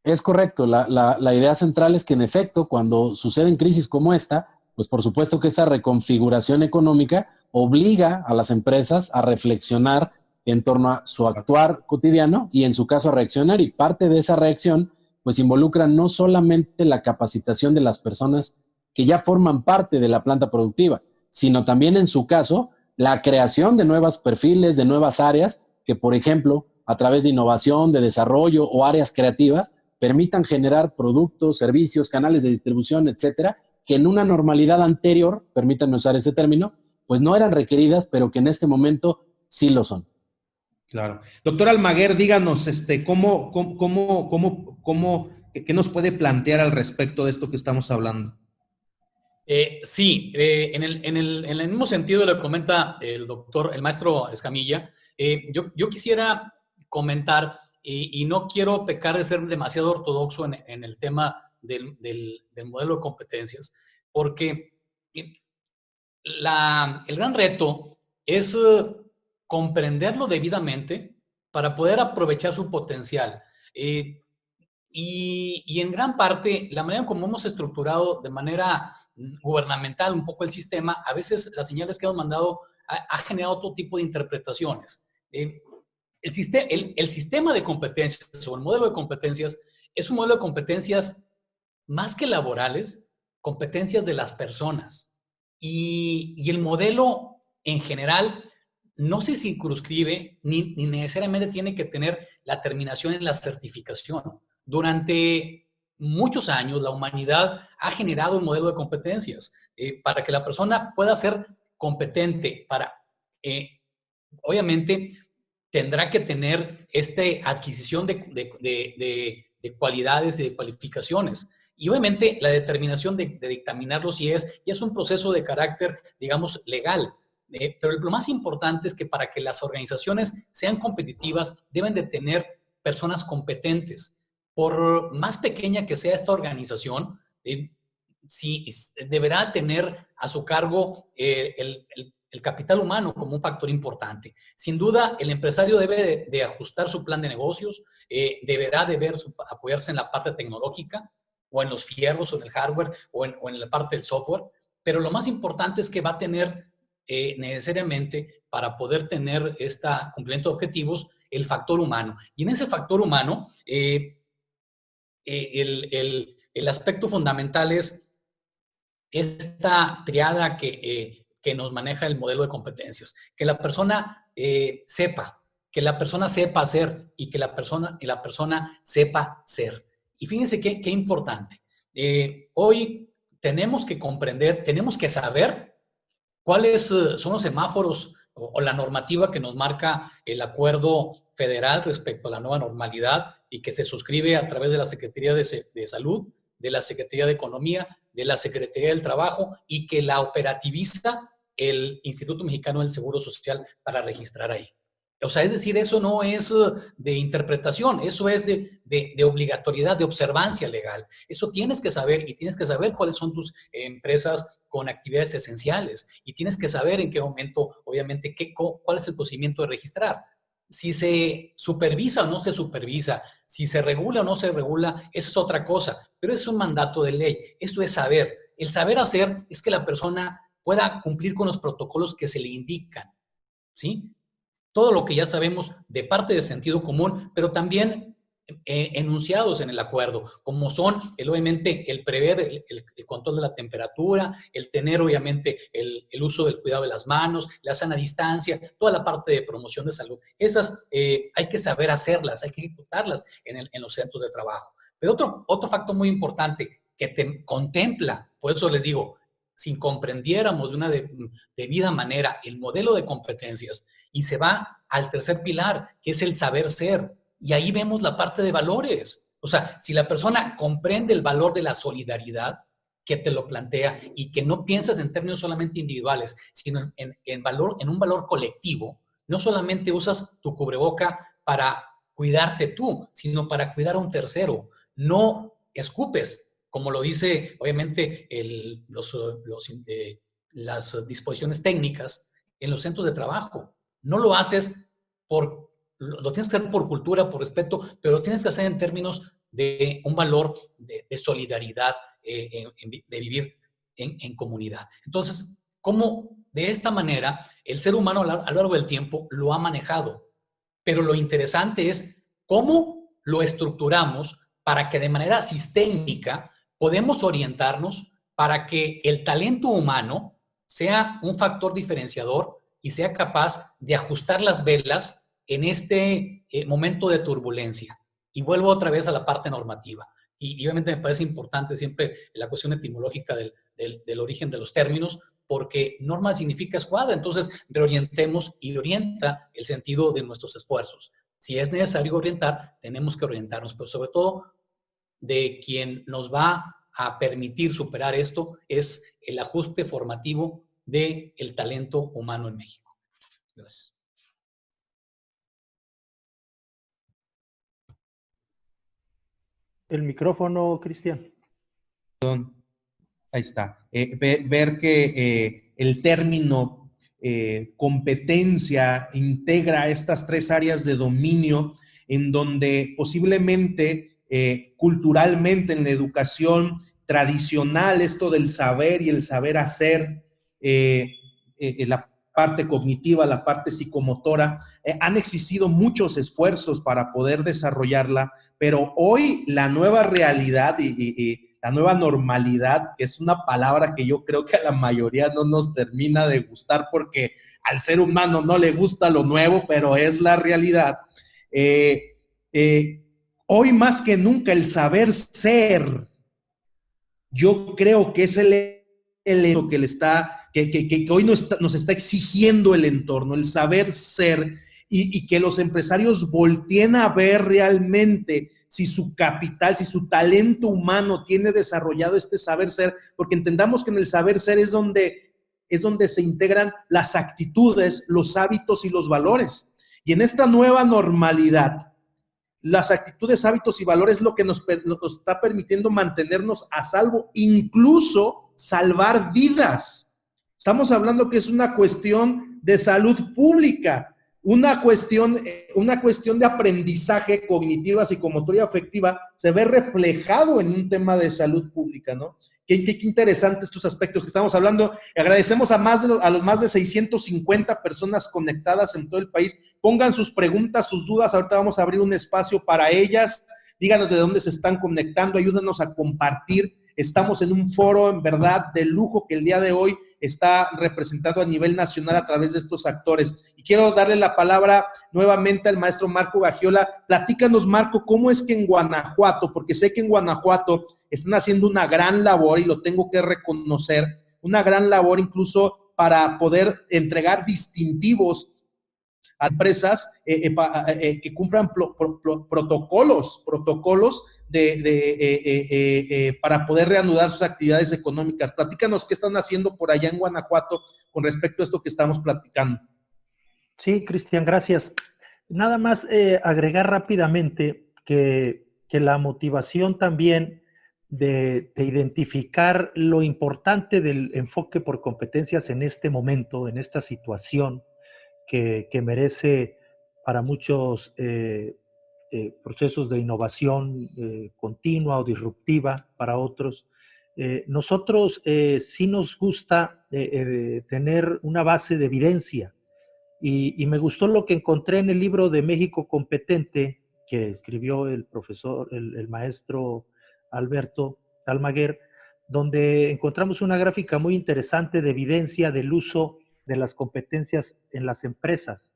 Es correcto. La idea central es que, en efecto, cuando suceden crisis como esta, pues por supuesto que esta reconfiguración económica obliga a las empresas a reflexionar en torno a su actuar cotidiano y, en su caso, a reaccionar. Y parte de esa reacción pues involucra no solamente la capacitación de las personas que ya forman parte de la planta productiva, sino también, en su caso, la creación de nuevos perfiles, de nuevas áreas que, por ejemplo, a través de innovación, de desarrollo o áreas creativas, permitan generar productos, servicios, canales de distribución, etcétera, que en una normalidad anterior, permítanme usar ese término, pues no eran requeridas, pero que en este momento sí lo son. Claro. Doctor Almaguer, díganos, ¿qué nos puede plantear al respecto de esto que estamos hablando? Sí, en el mismo sentido lo que comenta el maestro Escamilla, yo quisiera comentar, y no quiero pecar de ser demasiado ortodoxo en el tema del modelo de competencias, porque el gran reto es comprenderlo debidamente para poder aprovechar su potencial. Y en gran parte, la manera en como hemos estructurado de manera gubernamental un poco el sistema, a veces las señales que hemos mandado ha generado otro tipo de interpretaciones. El sistema de competencias o el modelo de competencias es un modelo de competencias más que laborales, competencias de las personas. Y el modelo en general no se circunscribe ni necesariamente tiene que tener la terminación en la certificación. Durante muchos años la humanidad ha generado un modelo de competencias para que la persona pueda ser competente. Obviamente tendrá que tener esta adquisición de cualidades, de cualificaciones. Y obviamente la determinación de dictaminarlo si es un proceso de carácter, digamos, legal. Pero lo más importante es que para que las organizaciones sean competitivas deben de tener personas competentes. Por más pequeña que sea esta organización, sí, deberá tener a su cargo el capital humano como un factor importante. Sin duda, el empresario debe de ajustar su plan de negocios, deberá de apoyarse en la parte tecnológica, o en los fierros, o en el hardware, o en la parte del software, pero lo más importante es que va a tener necesariamente, para poder tener este cumplimiento de objetivos, el factor humano. Y en ese factor humano, el aspecto fundamental es esta triada que nos maneja el modelo de competencias. Que la persona sepa hacer y que la persona sepa ser. Y fíjense qué importante. Hoy tenemos que comprender, tenemos que saber cuáles son los semáforos o la normativa que nos marca el acuerdo federal respecto a la nueva normalidad y que se suscribe a través de la Secretaría de Salud, de la Secretaría de Economía, de la Secretaría del Trabajo, y que la operativiza el Instituto Mexicano del Seguro Social para registrar ahí. O sea, es decir, eso no es de interpretación, eso es de obligatoriedad, de observancia legal. Eso tienes que saber, y tienes que saber cuáles son tus empresas con actividades esenciales, y tienes que saber en qué momento, obviamente, cuál es el procedimiento de registrar. Si se supervisa o no se supervisa, si se regula o no se regula, esa es otra cosa, pero es un mandato de ley. Eso es saber. El saber hacer es que la persona pueda cumplir con los protocolos que se le indican, ¿sí? Todo lo que ya sabemos de parte de sentido común, pero también enunciados en el acuerdo, como son, obviamente, el prever el control de la temperatura, el tener, obviamente, el uso del cuidado de las manos, la sana distancia, toda la parte de promoción de salud. Esas hay que saber hacerlas, hay que ejecutarlas en los centros de trabajo. Pero otro factor muy importante que te contempla, por eso les digo, si comprendiéramos de una debida manera el modelo de competencias y se va al tercer pilar, que es el saber ser, y ahí vemos la parte de valores. O sea, si la persona comprende el valor de la solidaridad, que te lo plantea y que no piensas en términos solamente individuales, sino en un valor colectivo, no solamente usas tu cubreboca para cuidarte tú, sino para cuidar a un tercero. No escupes, como lo dice, obviamente, las disposiciones técnicas en los centros de trabajo. No lo haces lo tienes que hacer por cultura, por respeto, pero lo tienes que hacer en términos de un valor de solidaridad, de vivir en comunidad. Entonces, ¿cómo de esta manera el ser humano a lo largo del tiempo lo ha manejado? Pero lo interesante es cómo lo estructuramos para que de manera sistémica podemos orientarnos para que el talento humano sea un factor diferenciador y sea capaz de ajustar las velas en este momento de turbulencia. Y vuelvo otra vez a la parte normativa. Y obviamente me parece importante siempre la cuestión etimológica del origen de los términos, porque norma significa escuadra, entonces reorientemos y orienta el sentido de nuestros esfuerzos. Si es necesario orientar, tenemos que orientarnos, pero sobre todo de quien nos va a permitir superar esto es el ajuste formativo del talento humano en México. Gracias. El micrófono, Cristian. Ahí está. Ver que el término competencia integra estas tres áreas de dominio en donde posiblemente culturalmente en la educación tradicional esto del saber y el saber hacer, la parte cognitiva, la parte psicomotora, han existido muchos esfuerzos para poder desarrollarla, pero hoy la nueva realidad y la nueva normalidad, que es una palabra que yo creo que a la mayoría no nos termina de gustar porque al ser humano no le gusta lo nuevo, pero es la realidad. Hoy más que nunca el saber ser, yo creo que es el que le está, que hoy nos está exigiendo el entorno, el saber ser, y que los empresarios volteen a ver realmente si su capital, si su talento humano tiene desarrollado este saber ser, porque entendamos que en el saber ser es donde se integran las actitudes, los hábitos y los valores. Y en esta nueva normalidad, las actitudes, hábitos y valores es lo que nos está permitiendo mantenernos a salvo, incluso salvar vidas. Estamos hablando que es una cuestión de salud pública, una cuestión de aprendizaje cognitiva, psicomotora y afectiva, se ve reflejado en un tema de salud pública, ¿no? Qué interesantes estos aspectos que estamos hablando. Agradecemos a los más de 650 personas conectadas en todo el país. Pongan sus preguntas, sus dudas. Ahorita vamos a abrir un espacio para ellas. Díganos de dónde se están conectando. Ayúdenos a compartir. Estamos en un foro, en verdad, de lujo que el día de hoy está representado a nivel nacional a través de estos actores. Y quiero darle la palabra nuevamente al maestro Marco Gagiola. Platícanos, Marco, ¿cómo es que en Guanajuato, porque sé que en Guanajuato están haciendo una gran labor y lo tengo que reconocer, una gran labor incluso para poder entregar distintivos a empresas que cumplan protocolos para poder reanudar sus actividades económicas. Platícanos qué están haciendo por allá en Guanajuato con respecto a esto que estamos platicando. Sí, Cristian, gracias. Nada más agregar rápidamente que la motivación también de identificar lo importante del enfoque por competencias en este momento, en esta situación que merece para muchos procesos de innovación continua o disruptiva para otros. Nosotros sí nos gusta tener una base de evidencia y me gustó lo que encontré en el libro de México Competente que escribió el profesor, el maestro Alberto Almaguer, donde encontramos una gráfica muy interesante de evidencia del uso de las competencias en las empresas,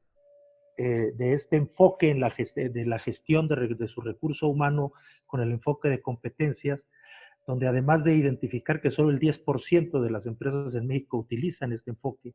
de este enfoque en de la gestión de su recurso humano con el enfoque de competencias, donde además de identificar que solo el 10% de las empresas en México utilizan este enfoque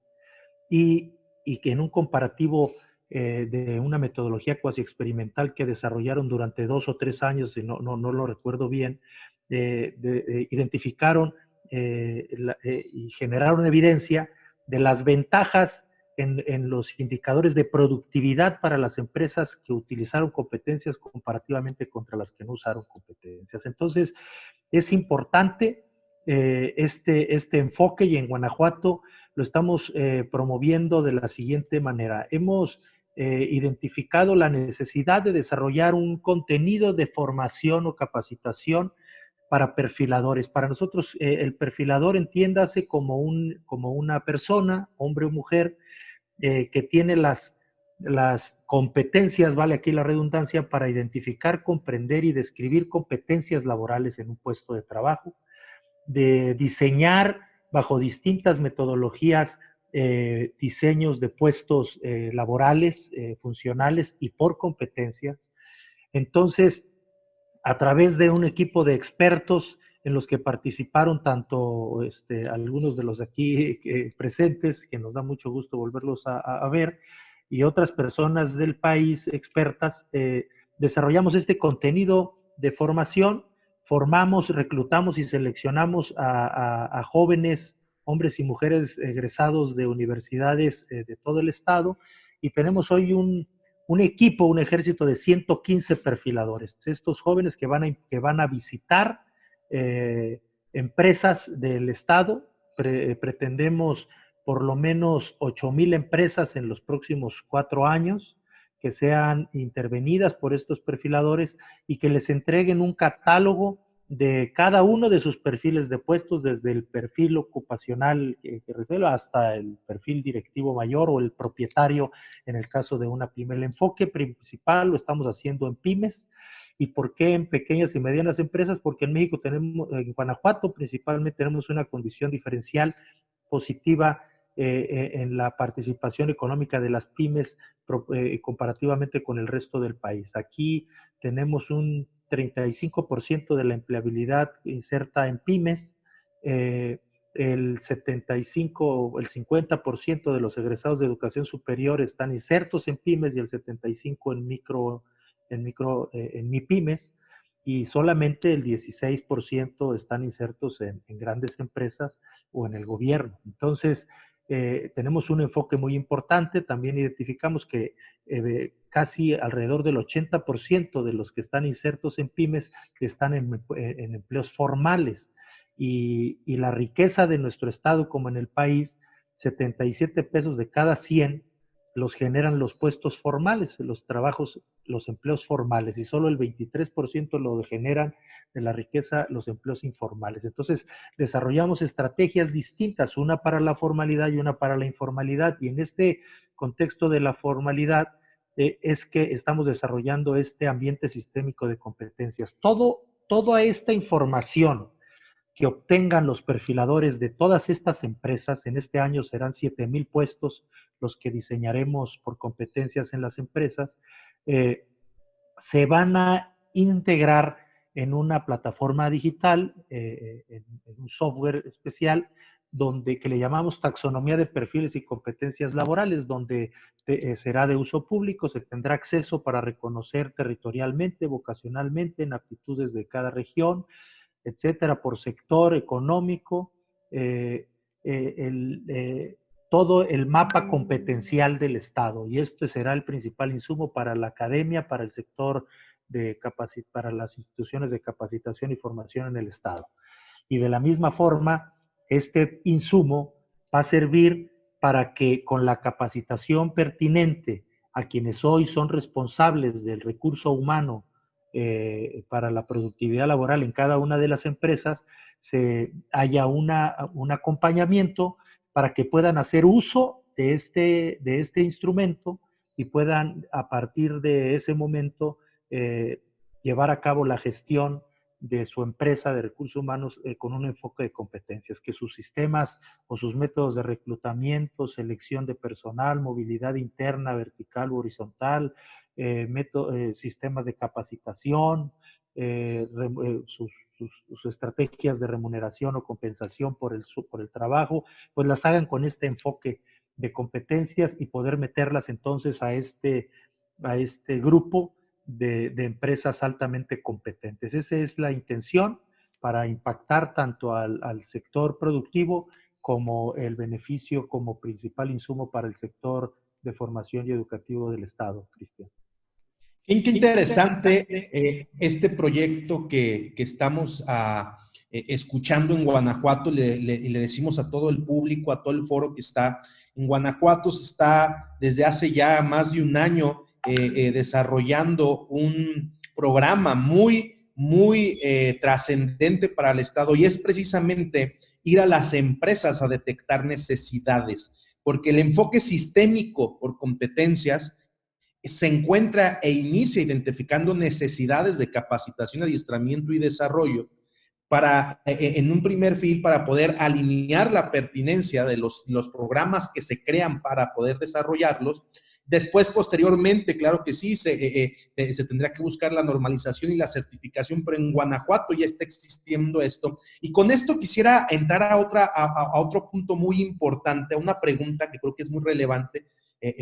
y que en un comparativo de una metodología cuasi experimental que desarrollaron durante 2 o 3 años, si no lo recuerdo bien, identificaron y generaron evidencia de las ventajas en los indicadores de productividad para las empresas que utilizaron competencias comparativamente contra las que no usaron competencias. Entonces, es importante este enfoque y en Guanajuato lo estamos promoviendo de la siguiente manera. Hemos identificado la necesidad de desarrollar un contenido de formación o capacitación para perfiladores. Para nosotros, el perfilador entiéndase como una persona, hombre o mujer, que tiene las competencias, vale aquí la redundancia, para identificar, comprender y describir competencias laborales en un puesto de trabajo, de diseñar bajo distintas metodologías diseños de puestos laborales, funcionales y por competencias. Entonces, a través de un equipo de expertos en los que participaron tanto algunos de los de aquí presentes, que nos da mucho gusto volverlos a ver, y otras personas del país expertas, desarrollamos este contenido de formación, formamos, reclutamos y seleccionamos a jóvenes, hombres y mujeres egresados de universidades de todo el estado, y tenemos hoy un equipo, un ejército de 115 perfiladores. Estos jóvenes que van a visitar empresas del estado, pretendemos por lo menos 8,000 empresas en los próximos 4 años que sean intervenidas por estos perfiladores y que les entreguen un catálogo de cada uno de sus perfiles de puestos, desde el perfil ocupacional que revela hasta el perfil directivo mayor o el propietario en el caso de una pyme. El enfoque principal lo estamos haciendo en pymes. ¿Y por qué en pequeñas y medianas empresas? Porque en México tenemos, en Guanajuato principalmente, tenemos una condición diferencial positiva en la participación económica de las pymes comparativamente con el resto del país. Aquí tenemos un 35% de la empleabilidad inserta en pymes, el 75, el 50% de los egresados de educación superior están insertos en pymes y el 75% en MIPYMES, y solamente el 16% están insertos en grandes empresas o en el gobierno. Entonces, tenemos un enfoque muy importante. También identificamos que casi alrededor del 80% de los que están insertos en pymes están en empleos formales. Y la riqueza de nuestro estado, como en el país, 77 pesos de cada 100 los generan los puestos formales, los trabajos, los empleos formales, y solo el 23% lo generan de la riqueza los empleos informales. Entonces, desarrollamos estrategias distintas, una para la formalidad y una para la informalidad, y en este contexto de la formalidad es que estamos desarrollando este ambiente sistémico de competencias. Toda esta información que obtengan los perfiladores de todas estas empresas, en este año serán 7,000 puestos los que diseñaremos por competencias en las empresas, se van a integrar en una plataforma digital, en un software especial, que le llamamos taxonomía de perfiles y competencias laborales, donde será de uso público, se tendrá acceso para reconocer territorialmente, vocacionalmente, en aptitudes de cada región, etcétera, por sector económico, todo el mapa competencial del Estado. Y esto será el principal insumo para la academia, para el sector para las instituciones de capacitación y formación en el Estado. Y de la misma forma, este insumo va a servir para que con la capacitación pertinente a quienes hoy son responsables del recurso humano para la productividad laboral en cada una de las empresas, haya un acompañamiento para que puedan hacer uso de este instrumento y puedan, a partir de ese momento, llevar a cabo la gestión de su empresa de recursos humanos con un enfoque de competencias, que sus sistemas o sus métodos de reclutamiento, selección de personal, movilidad interna, vertical u horizontal, sistemas de capacitación, sus estrategias de remuneración o compensación por el trabajo, pues las hagan con este enfoque de competencias y poder meterlas entonces a este grupo de empresas altamente competentes. Esa es la intención para impactar tanto al sector productivo como el beneficio como principal insumo para el sector de formación y educativo del Estado, Cristian. Qué interesante este proyecto que estamos escuchando en Guanajuato. Le decimos a todo el público, a todo el foro que está en Guanajuato, se está desde hace ya más de un año desarrollando un programa muy trascendente para el Estado, y es precisamente ir a las empresas a detectar necesidades, porque el enfoque sistémico por competencias se encuentra e inicia identificando necesidades de capacitación, adiestramiento y desarrollo para, en un primer fil, para poder alinear la pertinencia de los programas que se crean para poder desarrollarlos. Después, posteriormente, claro que sí, se tendrá que buscar la normalización y la certificación, pero en Guanajuato ya está existiendo esto. Y con esto quisiera entrar a otro punto muy importante, a una pregunta que creo que es muy relevante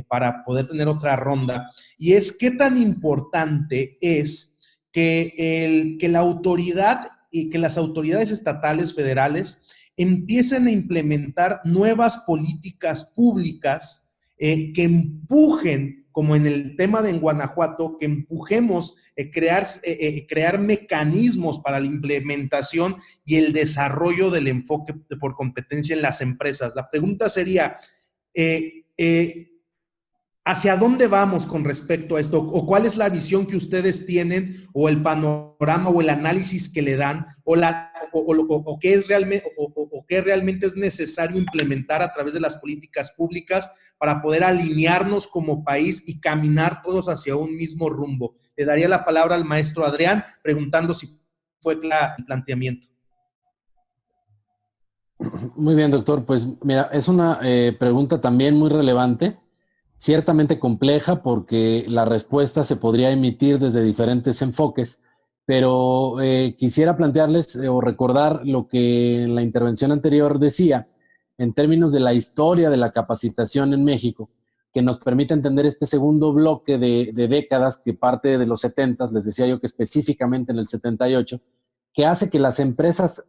para poder tener otra ronda, y es qué tan importante es que la autoridad y que las autoridades estatales, federales, empiecen a implementar nuevas políticas públicas que empujen, como en el tema de en Guanajuato, que empujemos crear mecanismos para la implementación y el desarrollo del enfoque por competencia en las empresas. La pregunta sería, ¿hacia dónde vamos con respecto a esto? ¿O cuál es la visión que ustedes tienen, o el panorama o el análisis que le dan, o qué realmente es necesario implementar a través de las políticas públicas para poder alinearnos como país y caminar todos hacia un mismo rumbo? Le daría la palabra al maestro Adrián, preguntando si fue claro el planteamiento. Muy bien, doctor. Pues mira, es una pregunta también muy relevante, ciertamente compleja, porque la respuesta se podría emitir desde diferentes enfoques, pero quisiera plantearles o recordar lo que en la intervención anterior decía en términos de la historia de la capacitación en México, que nos permite entender este segundo bloque de décadas que parte de los 70, les decía yo que específicamente en el 78, que hace que las empresas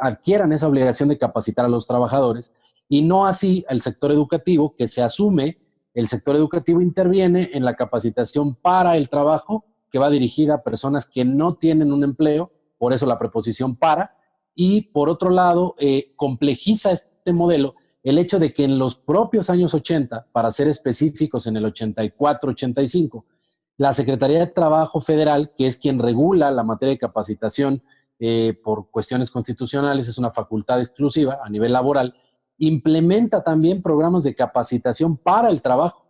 adquieran esa obligación de capacitar a los trabajadores, y no así el sector educativo, que se asume, el sector educativo interviene en la capacitación para el trabajo, que va dirigida a personas que no tienen un empleo, por eso la preposición para, y por otro lado, complejiza este modelo el hecho de que en los propios años 80, para ser específicos en el 84-85, la Secretaría de Trabajo Federal, que es quien regula la materia de capacitación por cuestiones constitucionales, es una facultad exclusiva a nivel laboral, implementa también programas de capacitación para el trabajo,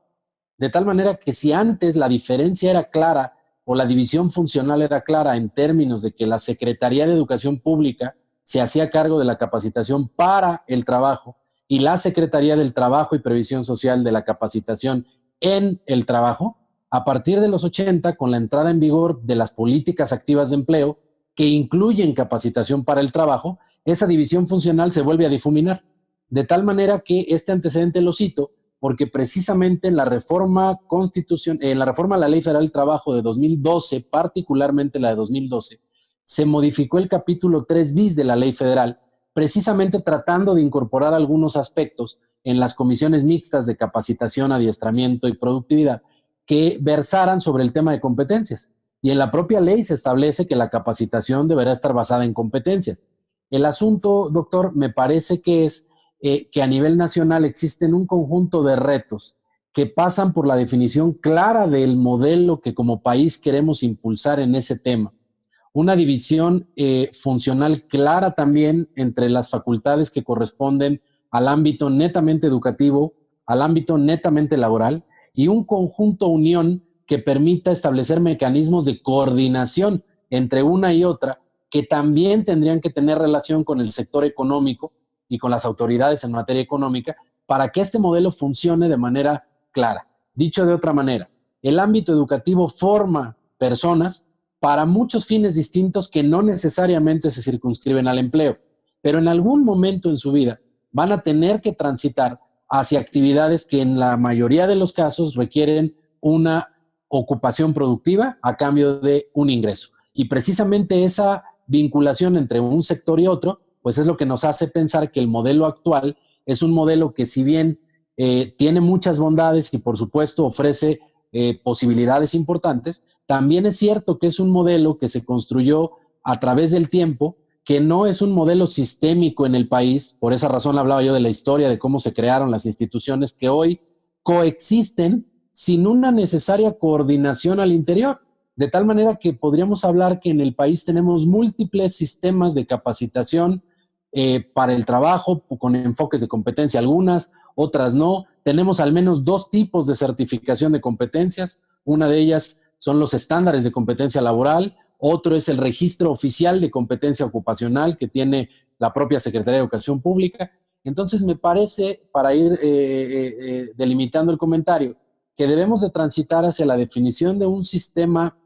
de tal manera que si antes la diferencia era clara o la división funcional era clara en términos de que la Secretaría de Educación Pública se hacía cargo de la capacitación para el trabajo y la Secretaría del Trabajo y Previsión Social de la capacitación en el trabajo, a partir de los 80, con la entrada en vigor de las políticas activas de empleo que incluyen capacitación para el trabajo, esa división funcional se vuelve a difuminar. De tal manera que este antecedente lo cito porque precisamente en la reforma a la Ley Federal del Trabajo de 2012, particularmente la de 2012, se modificó el capítulo 3 bis de la Ley Federal, precisamente tratando de incorporar algunos aspectos en las comisiones mixtas de capacitación, adiestramiento y productividad que versaran sobre el tema de competencias. Y en la propia ley se establece que la capacitación deberá estar basada en competencias. El asunto, doctor, me parece que es que a nivel nacional existen un conjunto de retos que pasan por la definición clara del modelo que como país queremos impulsar en ese tema. Una división funcional clara también entre las facultades que corresponden al ámbito netamente educativo, al ámbito netamente laboral, y un conjunto unión que permita establecer mecanismos de coordinación entre una y otra, que también tendrían que tener relación con el sector económico y con las autoridades en materia económica, para que este modelo funcione de manera clara. Dicho de otra manera, el ámbito educativo forma personas para muchos fines distintos que no necesariamente se circunscriben al empleo, pero en algún momento en su vida van a tener que transitar hacia actividades que en la mayoría de los casos requieren una ocupación productiva a cambio de un ingreso. Y precisamente esa vinculación entre un sector y otro, pues es lo que nos hace pensar que el modelo actual es un modelo que, si bien tiene muchas bondades y por supuesto ofrece posibilidades importantes, también es cierto que es un modelo que se construyó a través del tiempo, que no es un modelo sistémico en el país. Por esa razón hablaba yo de la historia, de cómo se crearon las instituciones que hoy coexisten sin una necesaria coordinación al interior. De tal manera que podríamos hablar que en el país tenemos múltiples sistemas de capacitación para el trabajo, con enfoques de competencia algunas, otras no. Tenemos al menos 2 tipos de certificación de competencias. Una de ellas son los estándares de competencia laboral, otro es el registro oficial de competencia ocupacional que tiene la propia Secretaría de Educación Pública. Entonces me parece, para ir delimitando el comentario, que debemos de transitar hacia la definición de un sistema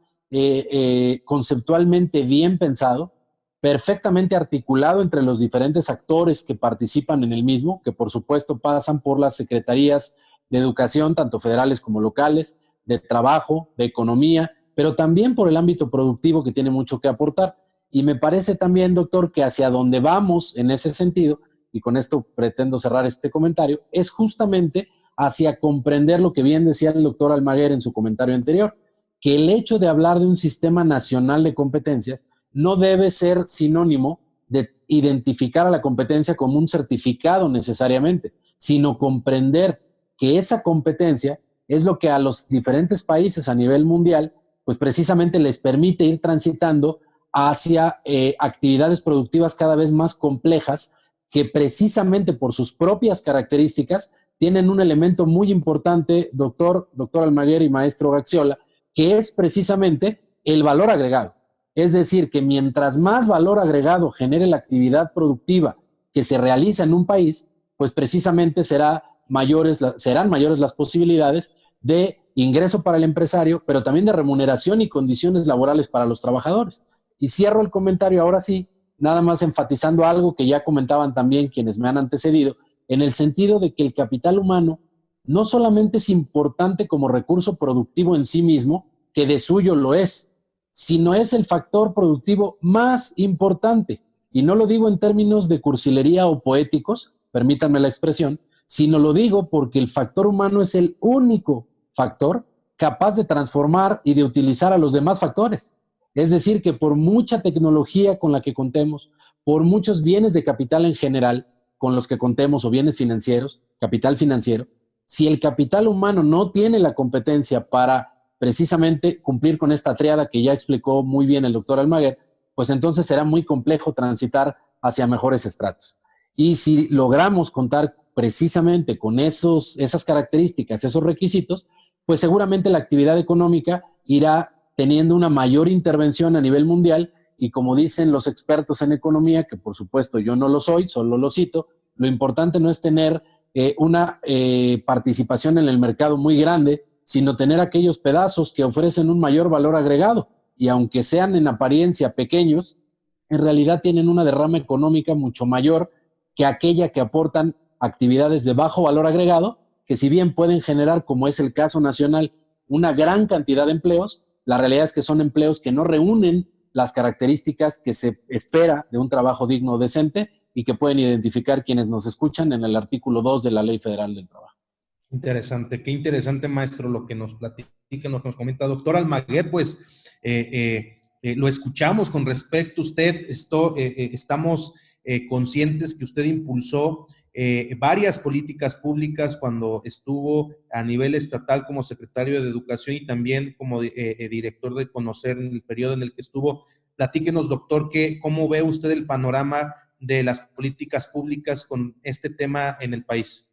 conceptualmente bien pensado, perfectamente articulado entre los diferentes actores que participan en el mismo, que por supuesto pasan por las secretarías de educación, tanto federales como locales, de trabajo, de economía, pero también por el ámbito productivo, que tiene mucho que aportar. Y me parece también, doctor, que hacia donde vamos en ese sentido, y con esto pretendo cerrar este comentario, es justamente hacia comprender lo que bien decía el doctor Almaguer en su comentario anterior, que el hecho de hablar de un sistema nacional de competencias no debe ser sinónimo de identificar a la competencia como un certificado necesariamente, sino comprender que esa competencia es lo que a los diferentes países a nivel mundial, pues precisamente les permite ir transitando hacia actividades productivas cada vez más complejas, que precisamente por sus propias características tienen un elemento muy importante, doctor Almaguer y maestro Gaxiola, que es precisamente el valor agregado. Es decir, que mientras más valor agregado genere la actividad productiva que se realiza en un país, pues precisamente serán mayores las posibilidades de ingreso para el empresario, pero también de remuneración y condiciones laborales para los trabajadores. Y cierro el comentario ahora sí, nada más enfatizando algo que ya comentaban también quienes me han antecedido, en el sentido de que el capital humano no solamente es importante como recurso productivo en sí mismo, que de suyo lo es, sino es el factor productivo más importante. Y no lo digo en términos de cursilería o poéticos, permítanme la expresión, sino lo digo porque el factor humano es el único factor capaz de transformar y de utilizar a los demás factores. Es decir, que por mucha tecnología con la que contemos, por muchos bienes de capital en general con los que contemos, o bienes financieros, capital financiero, si el capital humano no tiene la competencia para precisamente cumplir con esta triada que ya explicó muy bien el doctor Almaguer, pues entonces será muy complejo transitar hacia mejores estratos. Y si logramos contar precisamente con esas características, esos requisitos, pues seguramente la actividad económica irá teniendo una mayor intervención a nivel mundial, y como dicen los expertos en economía, que por supuesto yo no lo soy, solo lo cito, lo importante no es tener una participación en el mercado muy grande, sino tener aquellos pedazos que ofrecen un mayor valor agregado, y aunque sean en apariencia pequeños, en realidad tienen una derrama económica mucho mayor que aquella que aportan actividades de bajo valor agregado, que si bien pueden generar, como es el caso nacional, una gran cantidad de empleos, la realidad es que son empleos que no reúnen las características que se espera de un trabajo digno o decente, y que pueden identificar quienes nos escuchan en el artículo 2 de la Ley Federal del Trabajo. Interesante, qué interesante, maestro, lo que nos platica, lo que nos comenta. Doctor Almaguer, pues lo escuchamos con respecto a usted. Estamos conscientes que usted impulsó varias políticas públicas cuando estuvo a nivel estatal como secretario de Educación y también como director de Conocer en el periodo en el que estuvo. Platíquenos, doctor, ¿cómo ve usted el panorama de las políticas públicas con este tema en el país?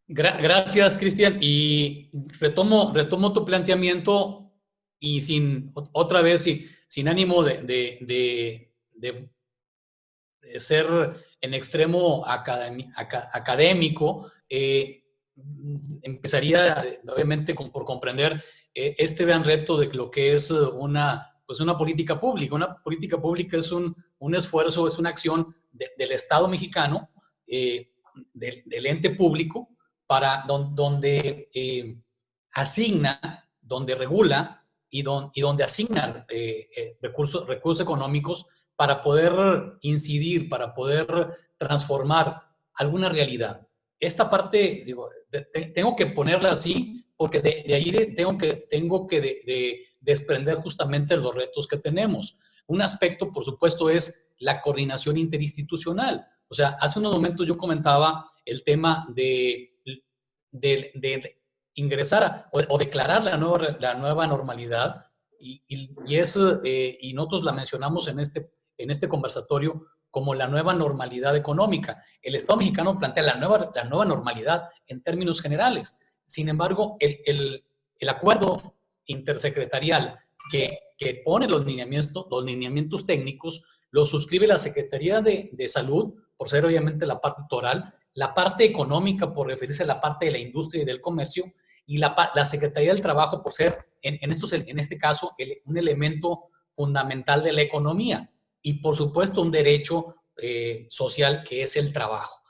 Gracias, Cristian. Y retomo tu planteamiento y otra vez, sin ánimo de ser en extremo académico, empezaría obviamente por comprender este gran reto de lo que es una política pública. Una política pública es un esfuerzo, es una acción del Estado mexicano, del ente público, donde asigna, donde regula y donde asigna recursos económicos para poder incidir, para poder transformar alguna realidad. Esta parte, digo, tengo que ponerla así porque de ahí tengo que desprender justamente los retos que tenemos. Un aspecto, por supuesto, es la coordinación interinstitucional. O sea, hace unos momentos yo comentaba el tema de ingresar o declarar la nueva normalidad y nosotros la mencionamos en este conversatorio como la nueva normalidad económica. El Estado mexicano plantea la nueva normalidad en términos generales. Sin embargo, el acuerdo intersecretarial que pone los lineamientos técnicos lo suscribe la Secretaría de Salud, por ser obviamente la parte toral, la parte económica por referirse a la parte de la industria y del comercio, y la Secretaría del Trabajo por ser, en este caso, un elemento fundamental de la economía, y por supuesto un derecho social que es el trabajo.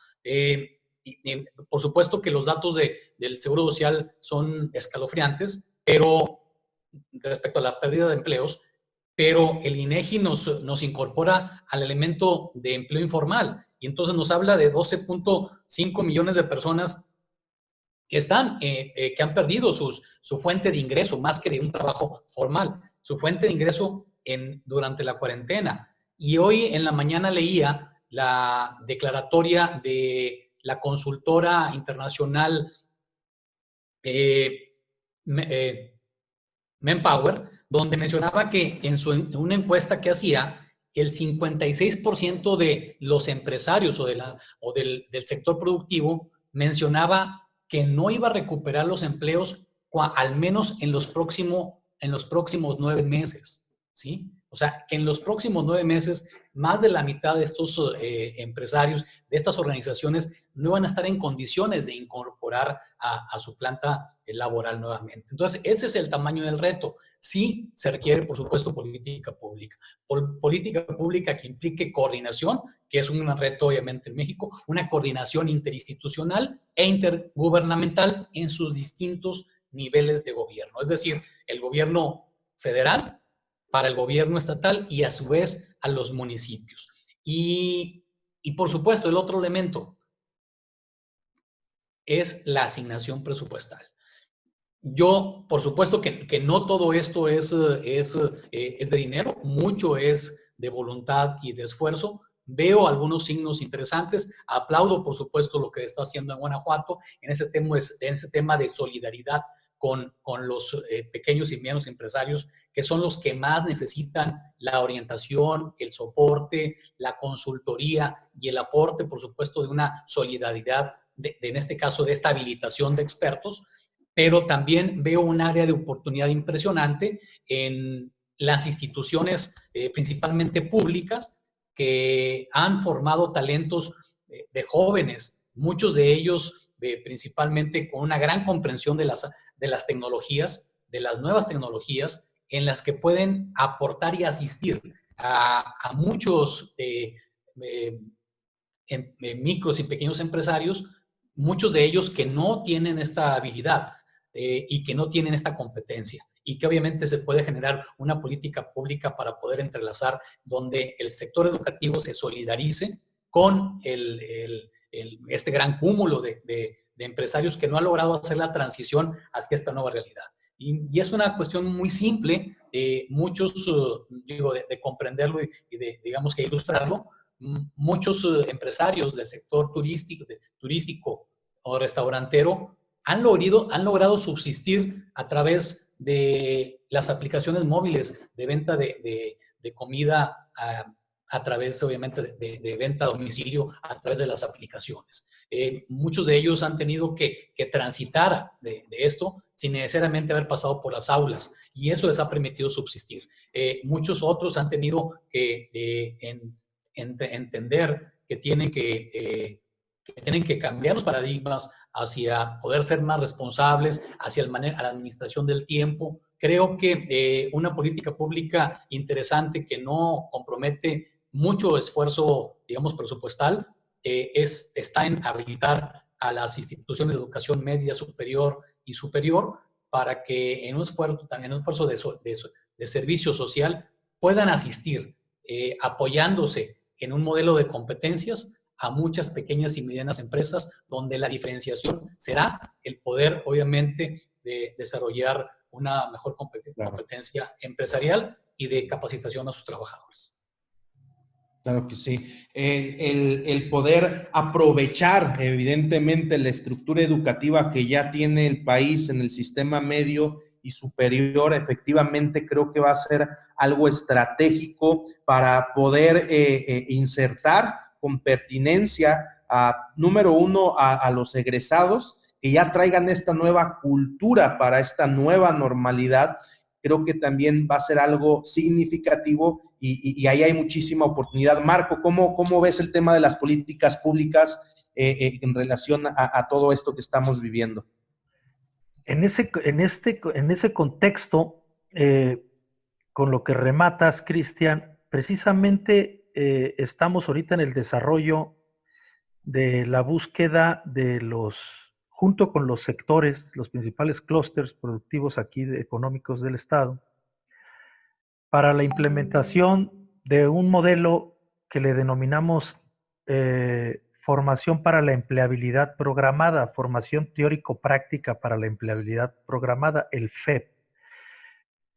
Por supuesto que los datos del Seguro Social son escalofriantes, pero respecto a la pérdida de empleos, pero el INEGI nos incorpora al elemento de empleo informal, y entonces nos habla de 12.5 millones de personas que han perdido su fuente de ingreso, más que de un trabajo formal, su fuente de ingreso durante la cuarentena. Y hoy en la mañana leía la declaratoria de la consultora internacional Manpower, donde mencionaba que en una encuesta que hacía, el 56% de los empresarios o del sector productivo mencionaba que no iba a recuperar los empleos al menos en los próximos 9 meses, ¿sí? O sea, que en los próximos 9 meses, más de la mitad de estos empresarios, de estas organizaciones, no van a estar en condiciones de incorporar a su planta laboral nuevamente. Entonces, ese es el tamaño del reto. Sí se requiere, por supuesto, política pública. Política pública que implique coordinación, que es un reto, obviamente, en México, una coordinación interinstitucional e intergubernamental en sus distintos niveles de gobierno. Es decir, el gobierno federal para el gobierno estatal y a su vez a los municipios. Y por supuesto, el otro elemento es la asignación presupuestal. Yo, por supuesto que no todo esto es de dinero, mucho es de voluntad y de esfuerzo. Veo algunos signos interesantes, aplaudo por supuesto lo que está haciendo en Guanajuato en ese tema de solidaridad con los pequeños y medianos empresarios, que son los que más necesitan la orientación, el soporte, la consultoría y el aporte, por supuesto, de una solidaridad, en este caso de esta habilitación de expertos, pero también veo un área de oportunidad impresionante en las instituciones principalmente públicas que han formado talentos de jóvenes, muchos de ellos principalmente con una gran comprensión de las tecnologías, de las nuevas tecnologías, en las que pueden aportar y asistir a muchos micros y pequeños empresarios, muchos de ellos que no tienen esta habilidad y que no tienen esta competencia, y que obviamente se puede generar una política pública para poder entrelazar donde el sector educativo se solidarice con este gran cúmulo de empresarios que no ha logrado hacer la transición hacia esta nueva realidad. Y es una cuestión muy simple, muchos, de comprenderlo y de, digamos que ilustrarlo. Muchos empresarios del sector turístico o restaurantero han logrado subsistir a través de las aplicaciones móviles de venta de comida a través, obviamente, de venta a domicilio a través de las aplicaciones. Muchos de ellos han tenido que transitar de esto sin necesariamente haber pasado por las aulas, y eso les ha permitido subsistir. Muchos otros han tenido que entender que tienen que cambiar los paradigmas hacia poder ser más responsables, hacia la administración del tiempo. Creo que una política pública interesante que no compromete mucho esfuerzo, digamos, presupuestal, está en habilitar a las instituciones de educación media, superior y superior para que en un esfuerzo de servicio social puedan asistir, apoyándose en un modelo de competencias a muchas pequeñas y medianas empresas, donde la diferenciación será el poder, obviamente, de desarrollar una mejor competencia empresarial y de capacitación a sus trabajadores. Claro que sí. El poder aprovechar, evidentemente, la estructura educativa que ya tiene el país en el sistema medio y superior, efectivamente creo que va a ser algo estratégico para poder insertar con pertinencia, número uno, a los egresados, que ya traigan esta nueva cultura para esta nueva normalidad. Creo que también va a ser algo significativo y ahí hay muchísima oportunidad. Marco, ¿cómo ves el tema de las políticas públicas en relación a todo esto que estamos viviendo? En ese contexto, con lo que rematas, Cristian, precisamente estamos ahorita en el desarrollo de la búsqueda junto con los sectores, los principales clústeres productivos aquí económicos del Estado, para la implementación de un modelo que le denominamos formación para la empleabilidad programada, formación teórico-práctica para la empleabilidad programada, el FEP.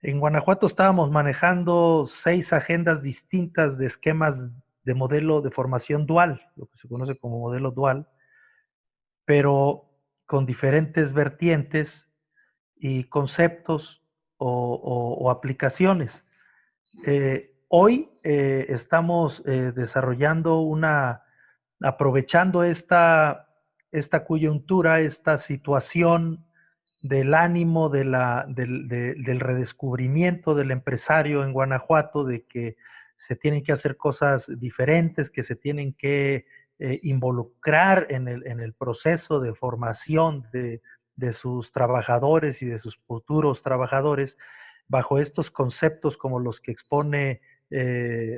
En Guanajuato estábamos manejando 6 agendas distintas de esquemas de modelo de formación dual, lo que se conoce como modelo dual, pero con diferentes vertientes y conceptos o aplicaciones. Hoy estamos desarrollando aprovechando esta coyuntura, esta situación del ánimo del redescubrimiento del empresario en Guanajuato, de que se tienen que hacer cosas diferentes, que se tienen que involucrar en el proceso de formación de sus trabajadores y de sus futuros trabajadores, bajo estos conceptos como los que expone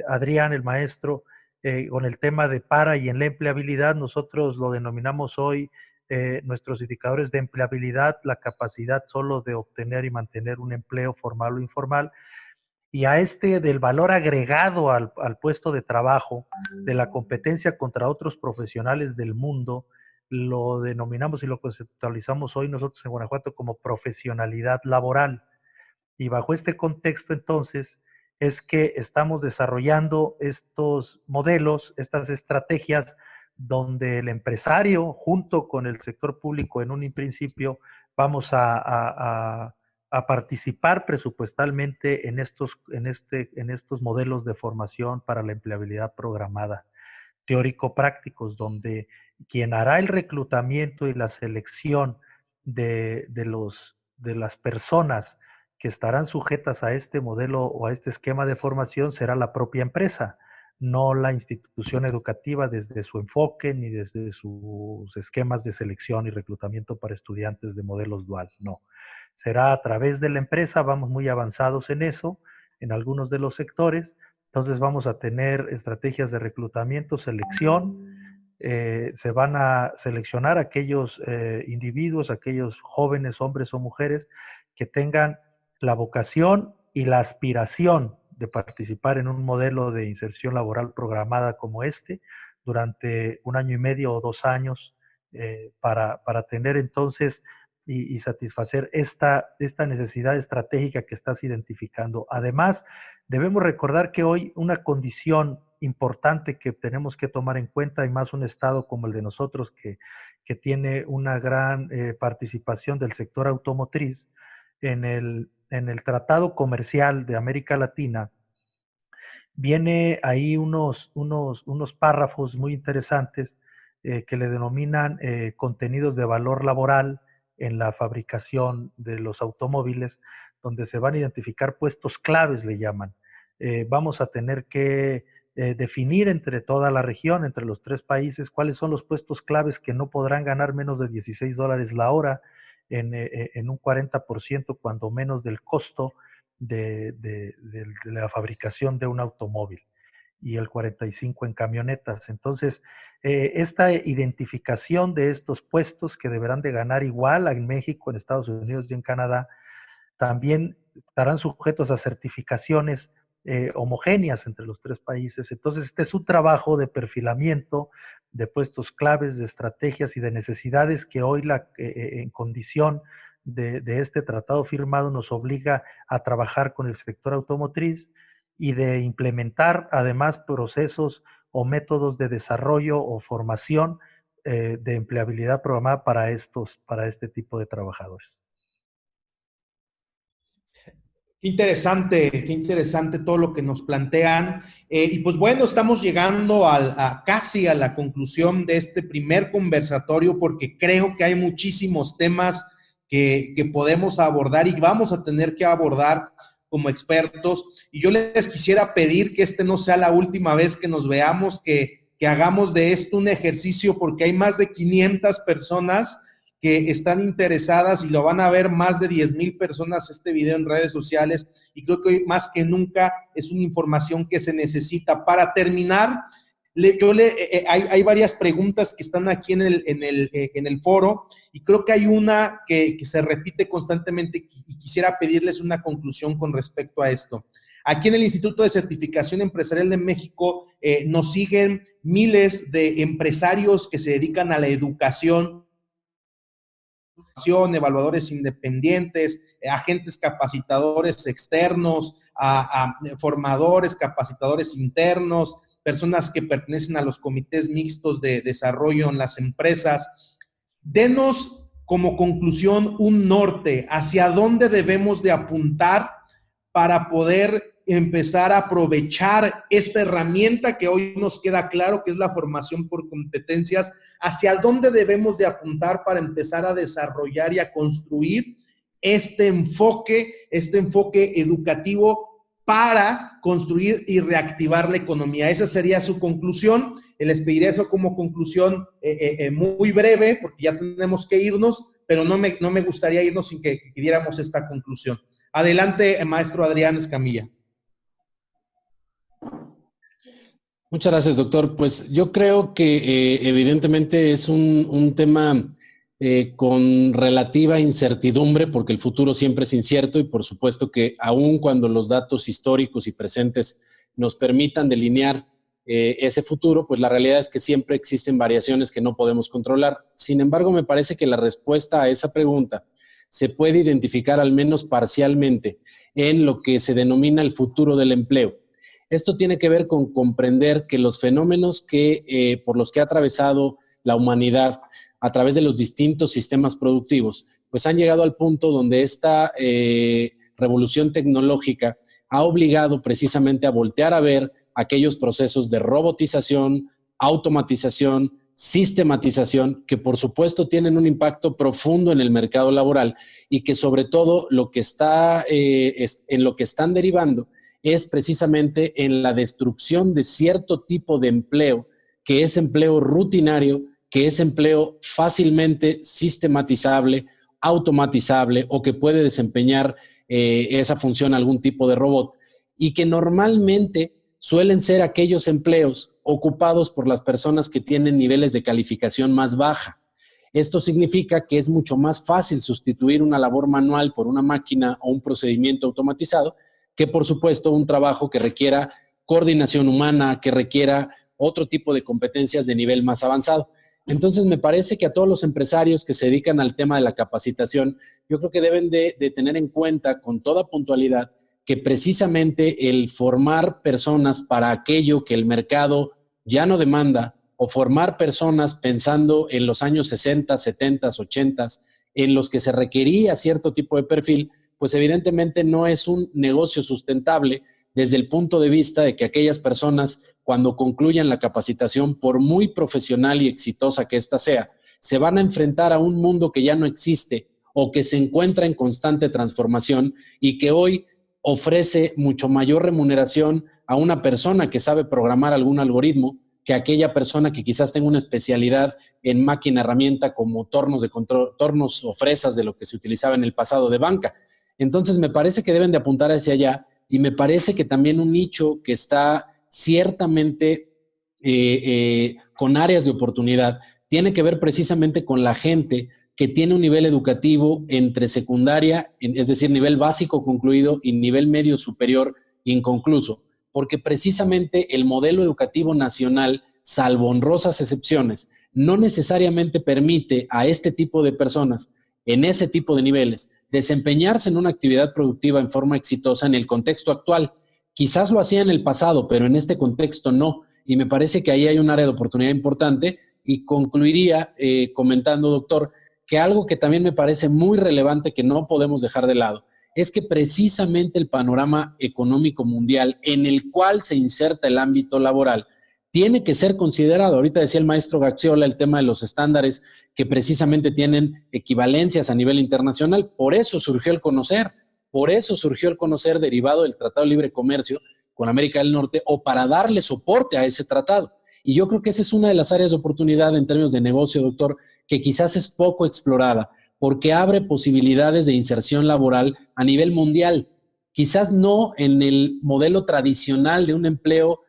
Adrián, el maestro, con el tema de para y en la empleabilidad. Nosotros lo denominamos hoy nuestros indicadores de empleabilidad, la capacidad solo de obtener y mantener un empleo formal o informal, y a del valor agregado al puesto de trabajo, de la competencia contra otros profesionales del mundo, lo denominamos y lo conceptualizamos hoy nosotros en Guanajuato como profesionalidad laboral. Y bajo este contexto, entonces, es que estamos desarrollando estos modelos, estas estrategias, donde el empresario, junto con el sector público, en un principio, vamos a participar presupuestalmente en estos modelos de formación para la empleabilidad programada, teórico-prácticos, donde quien hará el reclutamiento y la selección de las personas que estarán sujetas a este modelo o a este esquema de formación será la propia empresa, no la institución educativa desde su enfoque ni desde sus esquemas de selección y reclutamiento para estudiantes de modelos dual, no. Será a través de la empresa, vamos muy avanzados en eso, en algunos de los sectores. Entonces vamos a tener estrategias de reclutamiento, selección. Se van a seleccionar aquellos individuos, aquellos jóvenes, hombres o mujeres, que tengan la vocación y la aspiración de participar en un modelo de inserción laboral programada como este durante 1 año y medio o 2 años, para tener entonces y satisfacer esta necesidad estratégica que estás identificando. Además, debemos recordar que hoy una condición importante que tenemos que tomar en cuenta, y más un estado como el de nosotros que tiene una gran participación del sector automotriz, en el Tratado Comercial de América Latina, viene ahí unos párrafos muy interesantes que le denominan contenidos de valor laboral en la fabricación de los automóviles, donde se van a identificar puestos claves, le llaman. Vamos a tener que definir entre toda la región, entre los 3 países, cuáles son los puestos claves que no podrán ganar menos de $16 la hora en un 40%, cuando menos del costo de la fabricación de un automóvil, y el 45% en camionetas. Entonces, esta identificación de estos puestos que deberán de ganar igual en México, en Estados Unidos y en Canadá, también estarán sujetos a certificaciones homogéneas entre los 3 países. Entonces, este es un trabajo de perfilamiento de puestos claves, de estrategias y de necesidades que hoy en condición de este tratado firmado nos obliga a trabajar con el sector automotriz y de implementar además procesos o métodos de desarrollo o formación de empleabilidad programada para este tipo de trabajadores. Qué interesante todo lo que nos plantean. Y pues bueno, estamos llegando casi a la conclusión de este primer conversatorio, porque creo que hay muchísimos temas que podemos abordar y vamos a tener que abordar como expertos. Y yo les quisiera pedir que no sea la última vez que nos veamos, que hagamos de esto un ejercicio, porque hay más de 500 personas que están interesadas y lo van a ver más de 10,000 personas este video en redes sociales, y creo que hoy más que nunca es una información que se necesita. Para terminar, hay varias preguntas que están aquí en el foro, y creo que hay una que se repite constantemente y quisiera pedirles una conclusión con respecto a esto. Aquí en el Instituto de Certificación Empresarial de México nos siguen miles de empresarios que se dedican a la educación, evaluadores independientes, agentes capacitadores externos, a formadores, capacitadores internos, personas que pertenecen a los comités mixtos de desarrollo en las empresas. Denos como conclusión un norte, hacia dónde debemos de apuntar para poder empezar a aprovechar esta herramienta que hoy nos queda claro que es la formación por competencias, hacia dónde debemos de apuntar para empezar a desarrollar y a construir este enfoque educativo para construir y reactivar la economía. Esa sería su conclusión. Les pediré eso como conclusión muy breve, porque ya tenemos que irnos, pero no me gustaría irnos sin que diéramos esta conclusión. Adelante, maestro Adrián Escamilla. Muchas gracias, doctor. Pues yo creo que evidentemente es un tema con relativa incertidumbre, porque el futuro siempre es incierto, y por supuesto que aun cuando los datos históricos y presentes nos permitan delinear ese futuro, pues la realidad es que siempre existen variaciones que no podemos controlar. Sin embargo, me parece que la respuesta a esa pregunta se puede identificar al menos parcialmente en lo que se denomina el futuro del empleo. Esto tiene que ver con comprender que los fenómenos por los que ha atravesado la humanidad a través de los distintos sistemas productivos, pues han llegado al punto donde esta revolución tecnológica ha obligado precisamente a voltear a ver aquellos procesos de robotización, automatización, sistematización, que por supuesto tienen un impacto profundo en el mercado laboral, y que sobre todo en lo que están derivando es precisamente en la destrucción de cierto tipo de empleo, que es empleo rutinario, que es empleo fácilmente sistematizable, automatizable, o que puede desempeñar esa función algún tipo de robot, y que normalmente suelen ser aquellos empleos ocupados por las personas que tienen niveles de calificación más baja. Esto significa que es mucho más fácil sustituir una labor manual por una máquina o un procedimiento automatizado, que por supuesto un trabajo que requiera coordinación humana, que requiera otro tipo de competencias de nivel más avanzado. Entonces, me parece que a todos los empresarios que se dedican al tema de la capacitación, yo creo que deben de tener en cuenta con toda puntualidad que precisamente el formar personas para aquello que el mercado ya no demanda, o formar personas pensando en los años 60, 70, 80, en los que se requería cierto tipo de perfil, pues evidentemente no es un negocio sustentable desde el punto de vista de que aquellas personas, cuando concluyan la capacitación, por muy profesional y exitosa que ésta sea, se van a enfrentar a un mundo que ya no existe o que se encuentra en constante transformación y que hoy ofrece mucho mayor remuneración a una persona que sabe programar algún algoritmo que aquella persona que quizás tenga una especialidad en máquina herramienta como tornos de control, tornos o fresas de lo que se utilizaba en el pasado de banca. Entonces, me parece que deben de apuntar hacia allá. Y me parece que también un nicho que está ciertamente con áreas de oportunidad tiene que ver precisamente con la gente que tiene un nivel educativo entre secundaria, es decir, nivel básico concluido, y nivel medio superior inconcluso, porque precisamente el modelo educativo nacional, salvo honrosas excepciones, no necesariamente permite a este tipo de personas en ese tipo de niveles desempeñarse en una actividad productiva en forma exitosa en el contexto actual. Quizás lo hacía en el pasado, pero en este contexto no. Y me parece que ahí hay un área de oportunidad importante. Y concluiría comentando, doctor, que algo que también me parece muy relevante que no podemos dejar de lado es que precisamente el panorama económico mundial en el cual se inserta el ámbito laboral tiene que ser considerado. Ahorita decía el maestro Gaxiola el tema de los estándares que precisamente tienen equivalencias a nivel internacional. Por eso surgió el conocer derivado del Tratado de Libre Comercio con América del Norte, o para darle soporte a ese tratado. Y yo creo que esa es una de las áreas de oportunidad en términos de negocio, doctor, que quizás es poco explorada, porque abre posibilidades de inserción laboral a nivel mundial. Quizás no en el modelo tradicional de un empleo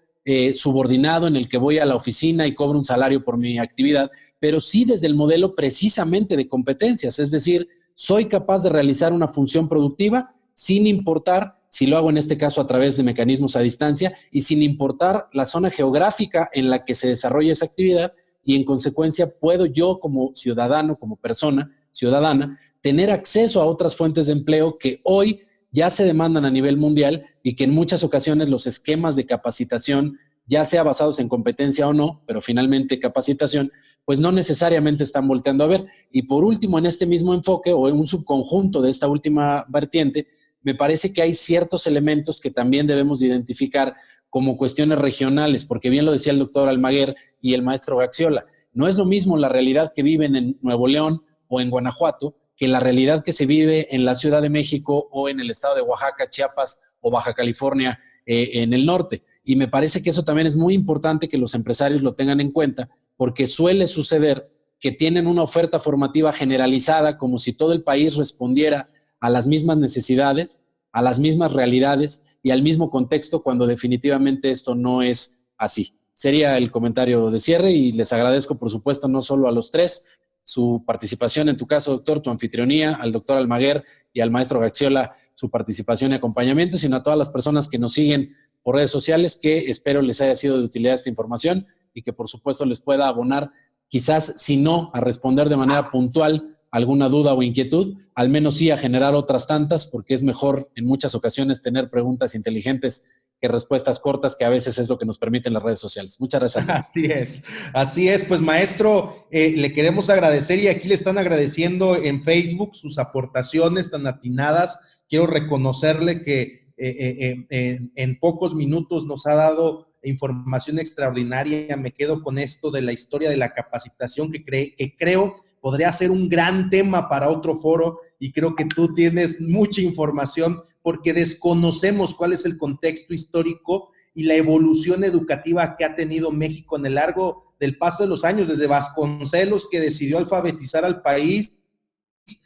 subordinado en el que voy a la oficina y cobro un salario por mi actividad, pero sí desde el modelo precisamente de competencias, es decir, soy capaz de realizar una función productiva sin importar si lo hago en este caso a través de mecanismos a distancia y sin importar la zona geográfica en la que se desarrolla esa actividad, y en consecuencia puedo yo como ciudadano, como persona ciudadana, tener acceso a otras fuentes de empleo que hoy ya se demandan a nivel mundial y que en muchas ocasiones los esquemas de capacitación, ya sea basados en competencia o no, pero finalmente capacitación, pues no necesariamente están volteando a ver. Y por último, en este mismo enfoque o en un subconjunto de esta última vertiente, me parece que hay ciertos elementos que también debemos de identificar como cuestiones regionales, porque bien lo decía el doctor Almaguer y el maestro Gaxiola, no es lo mismo la realidad que viven en Nuevo León o en Guanajuato que la realidad que se vive en la Ciudad de México o en el estado de Oaxaca, Chiapas o Baja California en el norte. Y me parece que eso también es muy importante que los empresarios lo tengan en cuenta, porque suele suceder que tienen una oferta formativa generalizada como si todo el país respondiera a las mismas necesidades, a las mismas realidades y al mismo contexto, cuando definitivamente esto no es así. Sería el comentario de cierre y les agradezco, por supuesto, no solo a los tres, su participación, en tu caso, doctor, tu anfitrionía, al doctor Almaguer y al maestro Gaxiola, su participación y acompañamiento, sino a todas las personas que nos siguen por redes sociales, que espero les haya sido de utilidad esta información y que, por supuesto, les pueda abonar, quizás, si no a responder de manera puntual alguna duda o inquietud, al menos sí a generar otras tantas, porque es mejor en muchas ocasiones tener preguntas inteligentes que respuestas cortas, que a veces es lo que nos permiten las redes sociales. Muchas gracias. Así es. Pues maestro, le queremos agradecer y aquí le están agradeciendo en Facebook sus aportaciones tan atinadas. Quiero reconocerle que en pocos minutos nos ha dado información extraordinaria. Me quedo con esto de la historia de la capacitación que creo podría ser un gran tema para otro foro, y creo que tú tienes mucha información porque desconocemos cuál es el contexto histórico y la evolución educativa que ha tenido México en el largo del paso de los años, desde Vasconcelos, que decidió alfabetizar al país,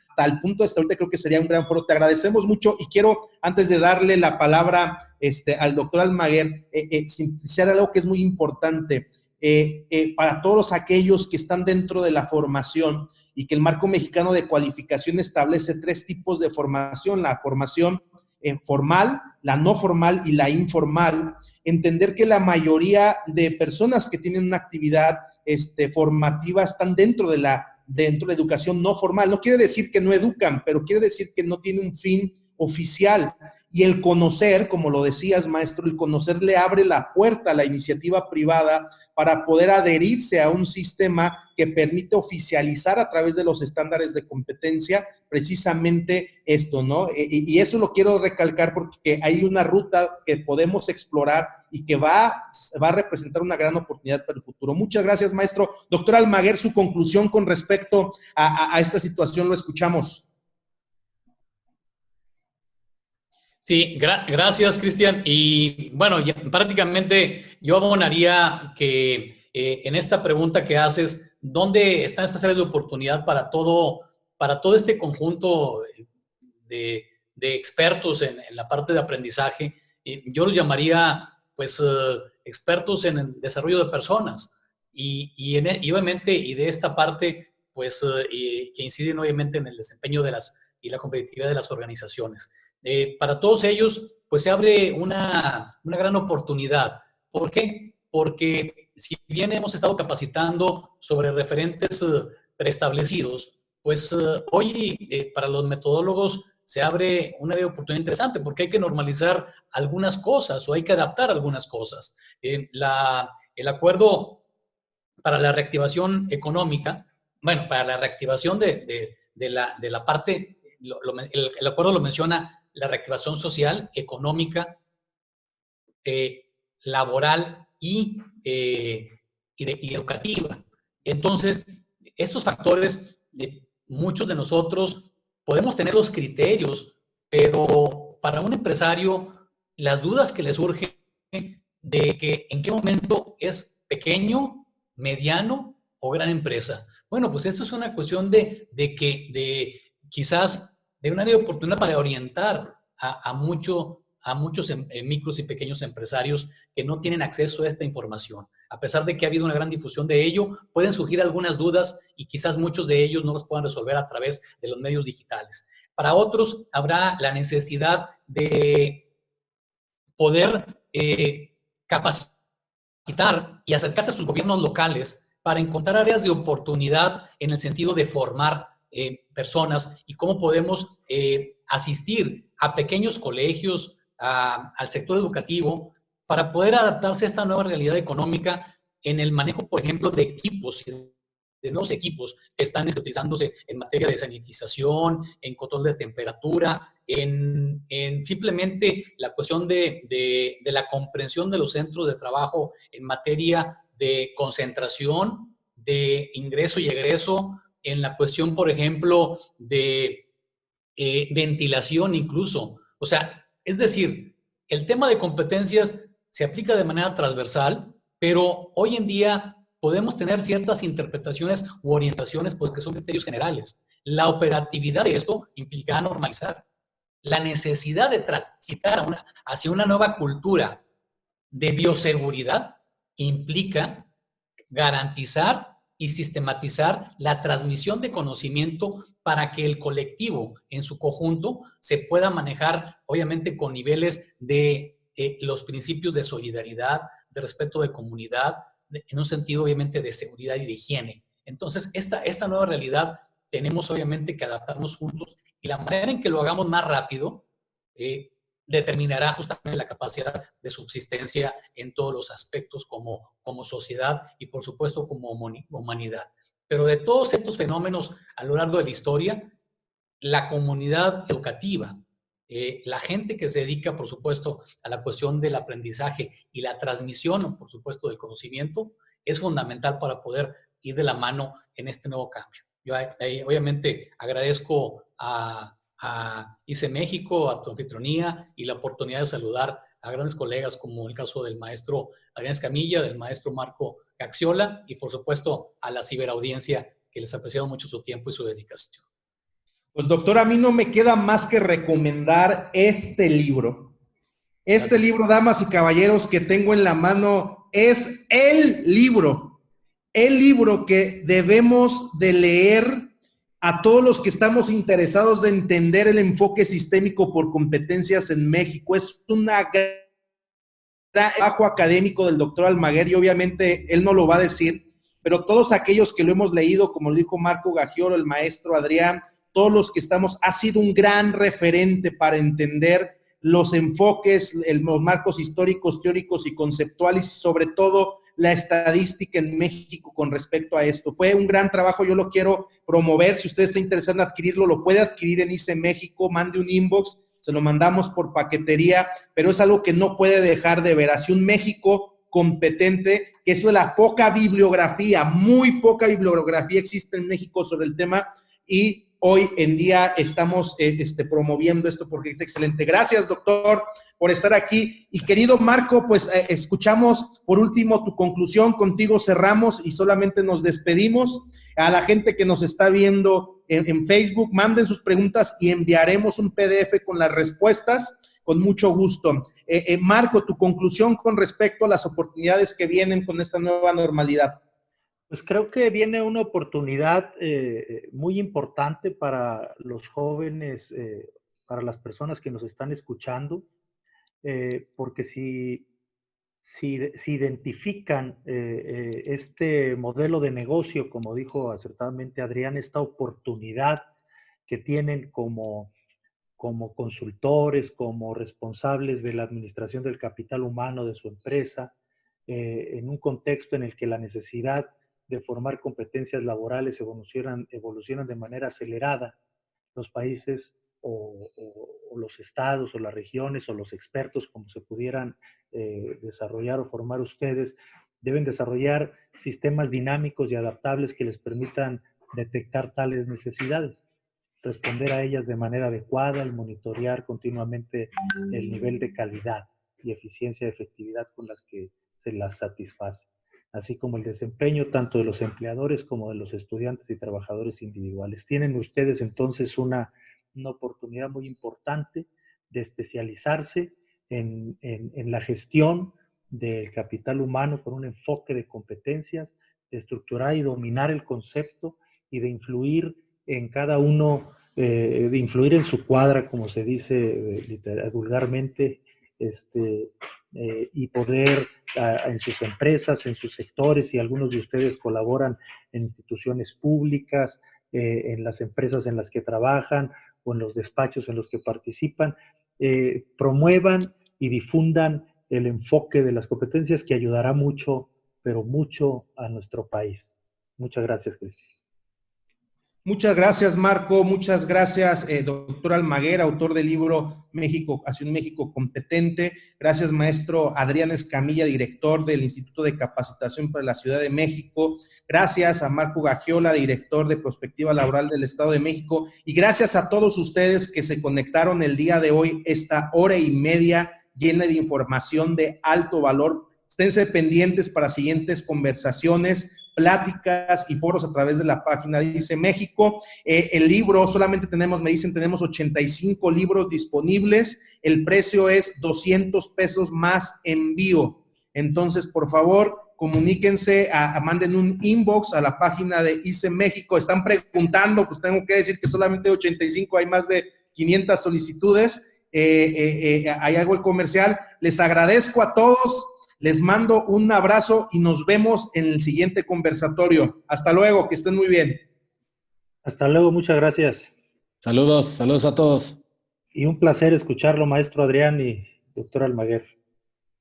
hasta el punto de hasta ahorita. Creo que sería un gran foro. Te agradecemos mucho y quiero, antes de darle la palabra al doctor Almaguer, sintetizar algo que es muy importante para todos aquellos que están dentro de la formación, y que el marco mexicano de cualificación establece 3 tipos de formación: la formación formal, la no formal y la informal. Entender que la mayoría de personas que tienen una actividad formativa están dentro de la educación no formal. No quiere decir que no educan, pero quiere decir que no tiene un fin oficial. Y el conocer, como lo decías, maestro, el conocer le abre la puerta a la iniciativa privada para poder adherirse a un sistema que permite oficializar a través de los estándares de competencia precisamente esto, ¿no? Y eso lo quiero recalcar porque hay una ruta que podemos explorar y que va a representar una gran oportunidad para el futuro. Muchas gracias, maestro. Doctor Almaguer, su conclusión con respecto a esta situación, lo escuchamos. Sí, gracias, Cristian. Y bueno, ya, prácticamente yo abonaría que en esta pregunta que haces, ¿dónde están estas áreas de oportunidad para todo este conjunto de expertos en la parte de aprendizaje? Yo los llamaría, pues, expertos en el desarrollo de personas. Y obviamente, y de esta parte, pues, que inciden obviamente en el desempeño y la competitividad de las organizaciones. Para todos ellos, pues se abre una gran oportunidad. ¿Por qué? Porque si bien hemos estado capacitando sobre referentes preestablecidos, pues hoy para los metodólogos se abre una área de oportunidad interesante porque hay que normalizar algunas cosas o hay que adaptar algunas cosas. El acuerdo para la reactivación económica, bueno, para la reactivación de la parte, el acuerdo lo menciona, la reactivación social, económica, laboral y educativa. Entonces, estos factores, muchos de nosotros podemos tener los criterios, pero para un empresario, las dudas que le surgen de que en qué momento es pequeño, mediano o gran empresa. Bueno, pues eso es una cuestión de quizás de un área de oportunidad para orientar a muchos micros y pequeños empresarios que no tienen acceso a esta información. A pesar de que ha habido una gran difusión de ello, pueden surgir algunas dudas y quizás muchos de ellos no los puedan resolver a través de los medios digitales. Para otros, habrá la necesidad de poder capacitar y acercarse a sus gobiernos locales para encontrar áreas de oportunidad en el sentido de formar personas y cómo podemos asistir a pequeños colegios, al sector educativo, para poder adaptarse a esta nueva realidad económica en el manejo, por ejemplo, de equipos, de nuevos equipos que están utilizándose en materia de sanitización, en control de temperatura, en simplemente la cuestión de la comprensión de los centros de trabajo en materia de concentración, de ingreso y egreso, en la cuestión, por ejemplo, de ventilación incluso. O sea, es decir, el tema de competencias se aplica de manera transversal, pero hoy en día podemos tener ciertas interpretaciones u orientaciones porque son criterios generales. La operatividad de esto implica normalizar. La necesidad de transitar hacia una nueva cultura de bioseguridad implica garantizar y sistematizar la transmisión de conocimiento para que el colectivo en su conjunto se pueda manejar, obviamente, con niveles de los principios de solidaridad, de respeto de comunidad, en un sentido, obviamente, de seguridad y de higiene. Entonces, esta nueva realidad tenemos, obviamente, que adaptarnos juntos y la manera en que lo hagamos más rápido determinará justamente la capacidad de subsistencia en todos los aspectos como sociedad y, por supuesto, como humanidad. Pero de todos estos fenómenos a lo largo de la historia, la comunidad educativa, la gente que se dedica, por supuesto, a la cuestión del aprendizaje y la transmisión, por supuesto, del conocimiento, es fundamental para poder ir de la mano en este nuevo cambio. Yo obviamente agradezco a ICE México, a tu anfitrionía y la oportunidad de saludar a grandes colegas como el caso del maestro Adrián Escamilla, del maestro Marco Gaxiola y por supuesto a la ciberaudiencia que les ha apreciado mucho su tiempo y su dedicación. Pues doctor, a mí no me queda más que recomendar este libro. Este libro, damas y caballeros, que tengo en la mano es el libro que debemos de leer a todos los que estamos interesados de entender el enfoque sistémico por competencias en México. Es una gran trabajo académico del doctor Almaguer y obviamente él no lo va a decir, pero todos aquellos que lo hemos leído, como lo dijo Marco Gaggiolo, el maestro Adrián, todos los que estamos, ha sido un gran referente para entender los enfoques, los marcos históricos, teóricos y conceptuales, y sobre todo la estadística en México con respecto a esto. Fue un gran trabajo, yo lo quiero promover. Si usted está interesado en adquirirlo, lo puede adquirir en ICE México, mande un inbox, se lo mandamos por paquetería, pero es algo que no puede dejar de ver. Así un México competente, que eso de la poca bibliografía, muy poca bibliografía existe en México sobre el tema, y hoy en día estamos promoviendo esto porque es excelente. Gracias, doctor, por estar aquí. Y querido Marco, pues escuchamos por último tu conclusión, contigo cerramos y solamente nos despedimos. A la gente que nos está viendo en Facebook, manden sus preguntas y enviaremos un PDF con las respuestas con mucho gusto. Marco, tu conclusión con respecto a las oportunidades que vienen con esta nueva normalidad. Pues creo que viene una oportunidad muy importante para los jóvenes, para las personas que nos están escuchando, porque si identifican este modelo de negocio, como dijo acertadamente Adrián, esta oportunidad que tienen como consultores, como responsables de la administración del capital humano de su empresa, en un contexto en el que la necesidad de formar competencias laborales evolucionan de manera acelerada, los países o los estados o las regiones o los expertos, como se pudieran desarrollar o formar ustedes, deben desarrollar sistemas dinámicos y adaptables que les permitan detectar tales necesidades, responder a ellas de manera adecuada y monitorear continuamente el nivel de calidad y eficiencia y efectividad con las que se las satisface, así como el desempeño tanto de los empleadores como de los estudiantes y trabajadores individuales. Tienen ustedes entonces una oportunidad muy importante de especializarse en la gestión del capital humano con un enfoque de competencias, de estructurar y dominar el concepto y de influir en cada uno, de influir en su cuadra, como se dice vulgarmente, y poder en sus empresas, en sus sectores, y algunos de ustedes colaboran en instituciones públicas, en las empresas en las que trabajan o en los despachos en los que participan, promuevan y difundan el enfoque de las competencias que ayudará mucho, pero mucho a nuestro país. Muchas gracias, Cristian. Muchas gracias, Marco. Muchas gracias, doctor Almaguer, autor del libro México, hacia un México competente. Gracias, maestro Adrián Escamilla, director del Instituto de Capacitación para la Ciudad de México. Gracias a Marco Gaggiolo, director de Prospectiva Laboral del Estado de México. Y gracias a todos ustedes que se conectaron el día de hoy, esta hora y media llena de información de alto valor. Esténse pendientes para siguientes conversaciones, pláticas y foros a través de la página de ICE México. El libro, solamente tenemos 85 libros disponibles. El precio es 200 pesos más envío. Entonces, por favor, comuníquense, manden un inbox a la página de ICE México. Están preguntando, pues tengo que decir que solamente 85, hay más de 500 solicitudes. Hay algo el comercial. Les agradezco a todos. Les mando un abrazo y nos vemos en el siguiente conversatorio. Hasta luego, que estén muy bien. Hasta luego, muchas gracias. Saludos a todos. Y un placer escucharlo, maestro Adrián y doctor Almaguer.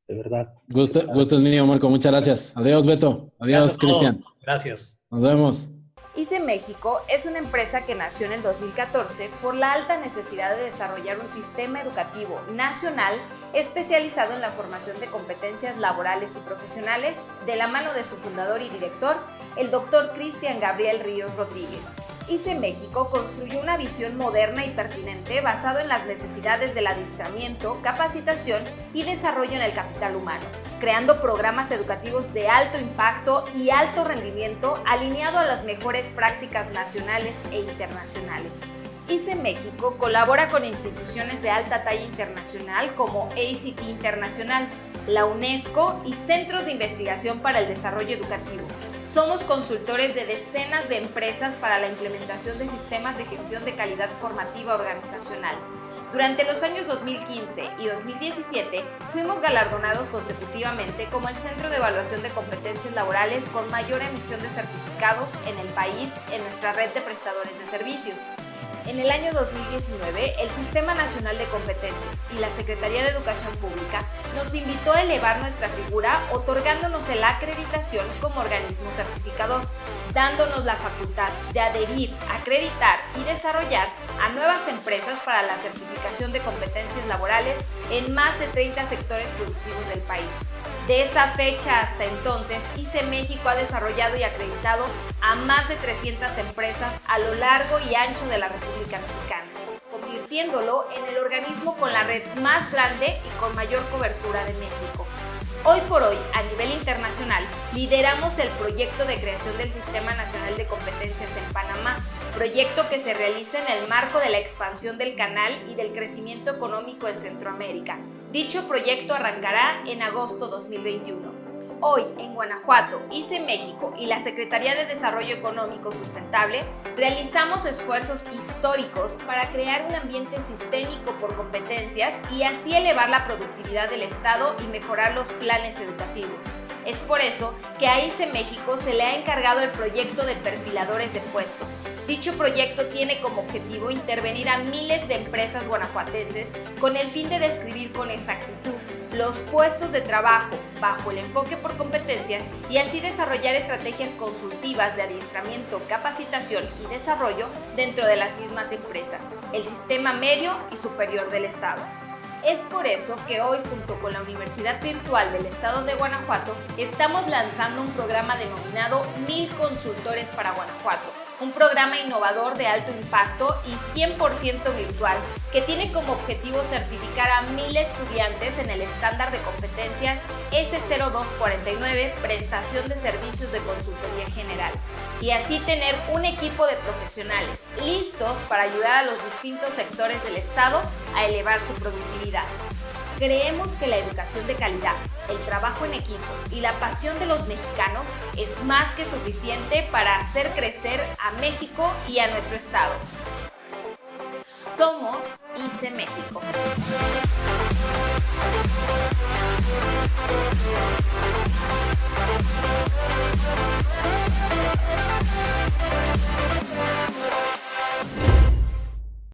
De verdad. Gusto es mío, Marco. Muchas gracias. Adiós, Beto. Adiós, Cristian. Gracias. Nos vemos. ICE México es una empresa que nació en el 2014 por la alta necesidad de desarrollar un sistema educativo nacional especializado en la formación de competencias laborales y profesionales, de la mano de su fundador y director, el doctor Cristian Gabriel Ríos Rodríguez. ICE México construyó una visión moderna y pertinente basado en las necesidades del adiestramiento, capacitación y desarrollo en el capital humano, creando programas educativos de alto impacto y alto rendimiento alineado a las mejores prácticas nacionales e internacionales. ICE México colabora con instituciones de alta talla internacional como ACT Internacional, la UNESCO y Centros de Investigación para el Desarrollo Educativo. Somos consultores de decenas de empresas para la implementación de sistemas de gestión de calidad formativa organizacional. Durante los años 2015 y 2017 fuimos galardonados consecutivamente como el Centro de Evaluación de Competencias Laborales con mayor emisión de certificados en el país en nuestra red de prestadores de servicios. En el año 2019, el Sistema Nacional de Competencias y la Secretaría de Educación Pública nos invitó a elevar nuestra figura otorgándonos la acreditación como organismo certificador, dándonos la facultad de adherir, acreditar y desarrollar a nuevas empresas para la certificación de competencias laborales en más de 30 sectores productivos del país. De esa fecha hasta entonces, ICE México ha desarrollado y acreditado a más de 300 empresas a lo largo y ancho de la República Mexicana, convirtiéndolo en el organismo con la red más grande y con mayor cobertura de México. Hoy por hoy, a nivel internacional, lideramos el proyecto de creación del Sistema Nacional de Competencias en Panamá, proyecto que se realiza en el marco de la expansión del canal y del crecimiento económico en Centroamérica. Dicho proyecto arrancará en agosto 2021. Hoy, en Guanajuato, ICE México y la Secretaría de Desarrollo Económico Sustentable realizamos esfuerzos históricos para crear un ambiente sistémico por competencias y así elevar la productividad del Estado y mejorar los planes educativos. Es por eso que a ICE México se le ha encargado el proyecto de perfiladores de puestos. Dicho proyecto tiene como objetivo intervenir a miles de empresas guanajuatenses con el fin de describir con exactitud los puestos de trabajo bajo el enfoque por competencias y así desarrollar estrategias consultivas de adiestramiento, capacitación y desarrollo dentro de las mismas empresas, el sistema medio y superior del Estado. Es por eso que hoy, junto con la Universidad Virtual del Estado de Guanajuato, estamos lanzando un programa denominado 1000 Consultores para Guanajuato, un programa innovador de alto impacto y 100% virtual que tiene como objetivo certificar a 1000 estudiantes en el estándar de competencias S0249, prestación de servicios de consultoría general, y así tener un equipo de profesionales listos para ayudar a los distintos sectores del Estado a elevar su productividad. Creemos que la educación de calidad, el trabajo en equipo y la pasión de los mexicanos es más que suficiente para hacer crecer a México y a nuestro Estado. Somos ICE México.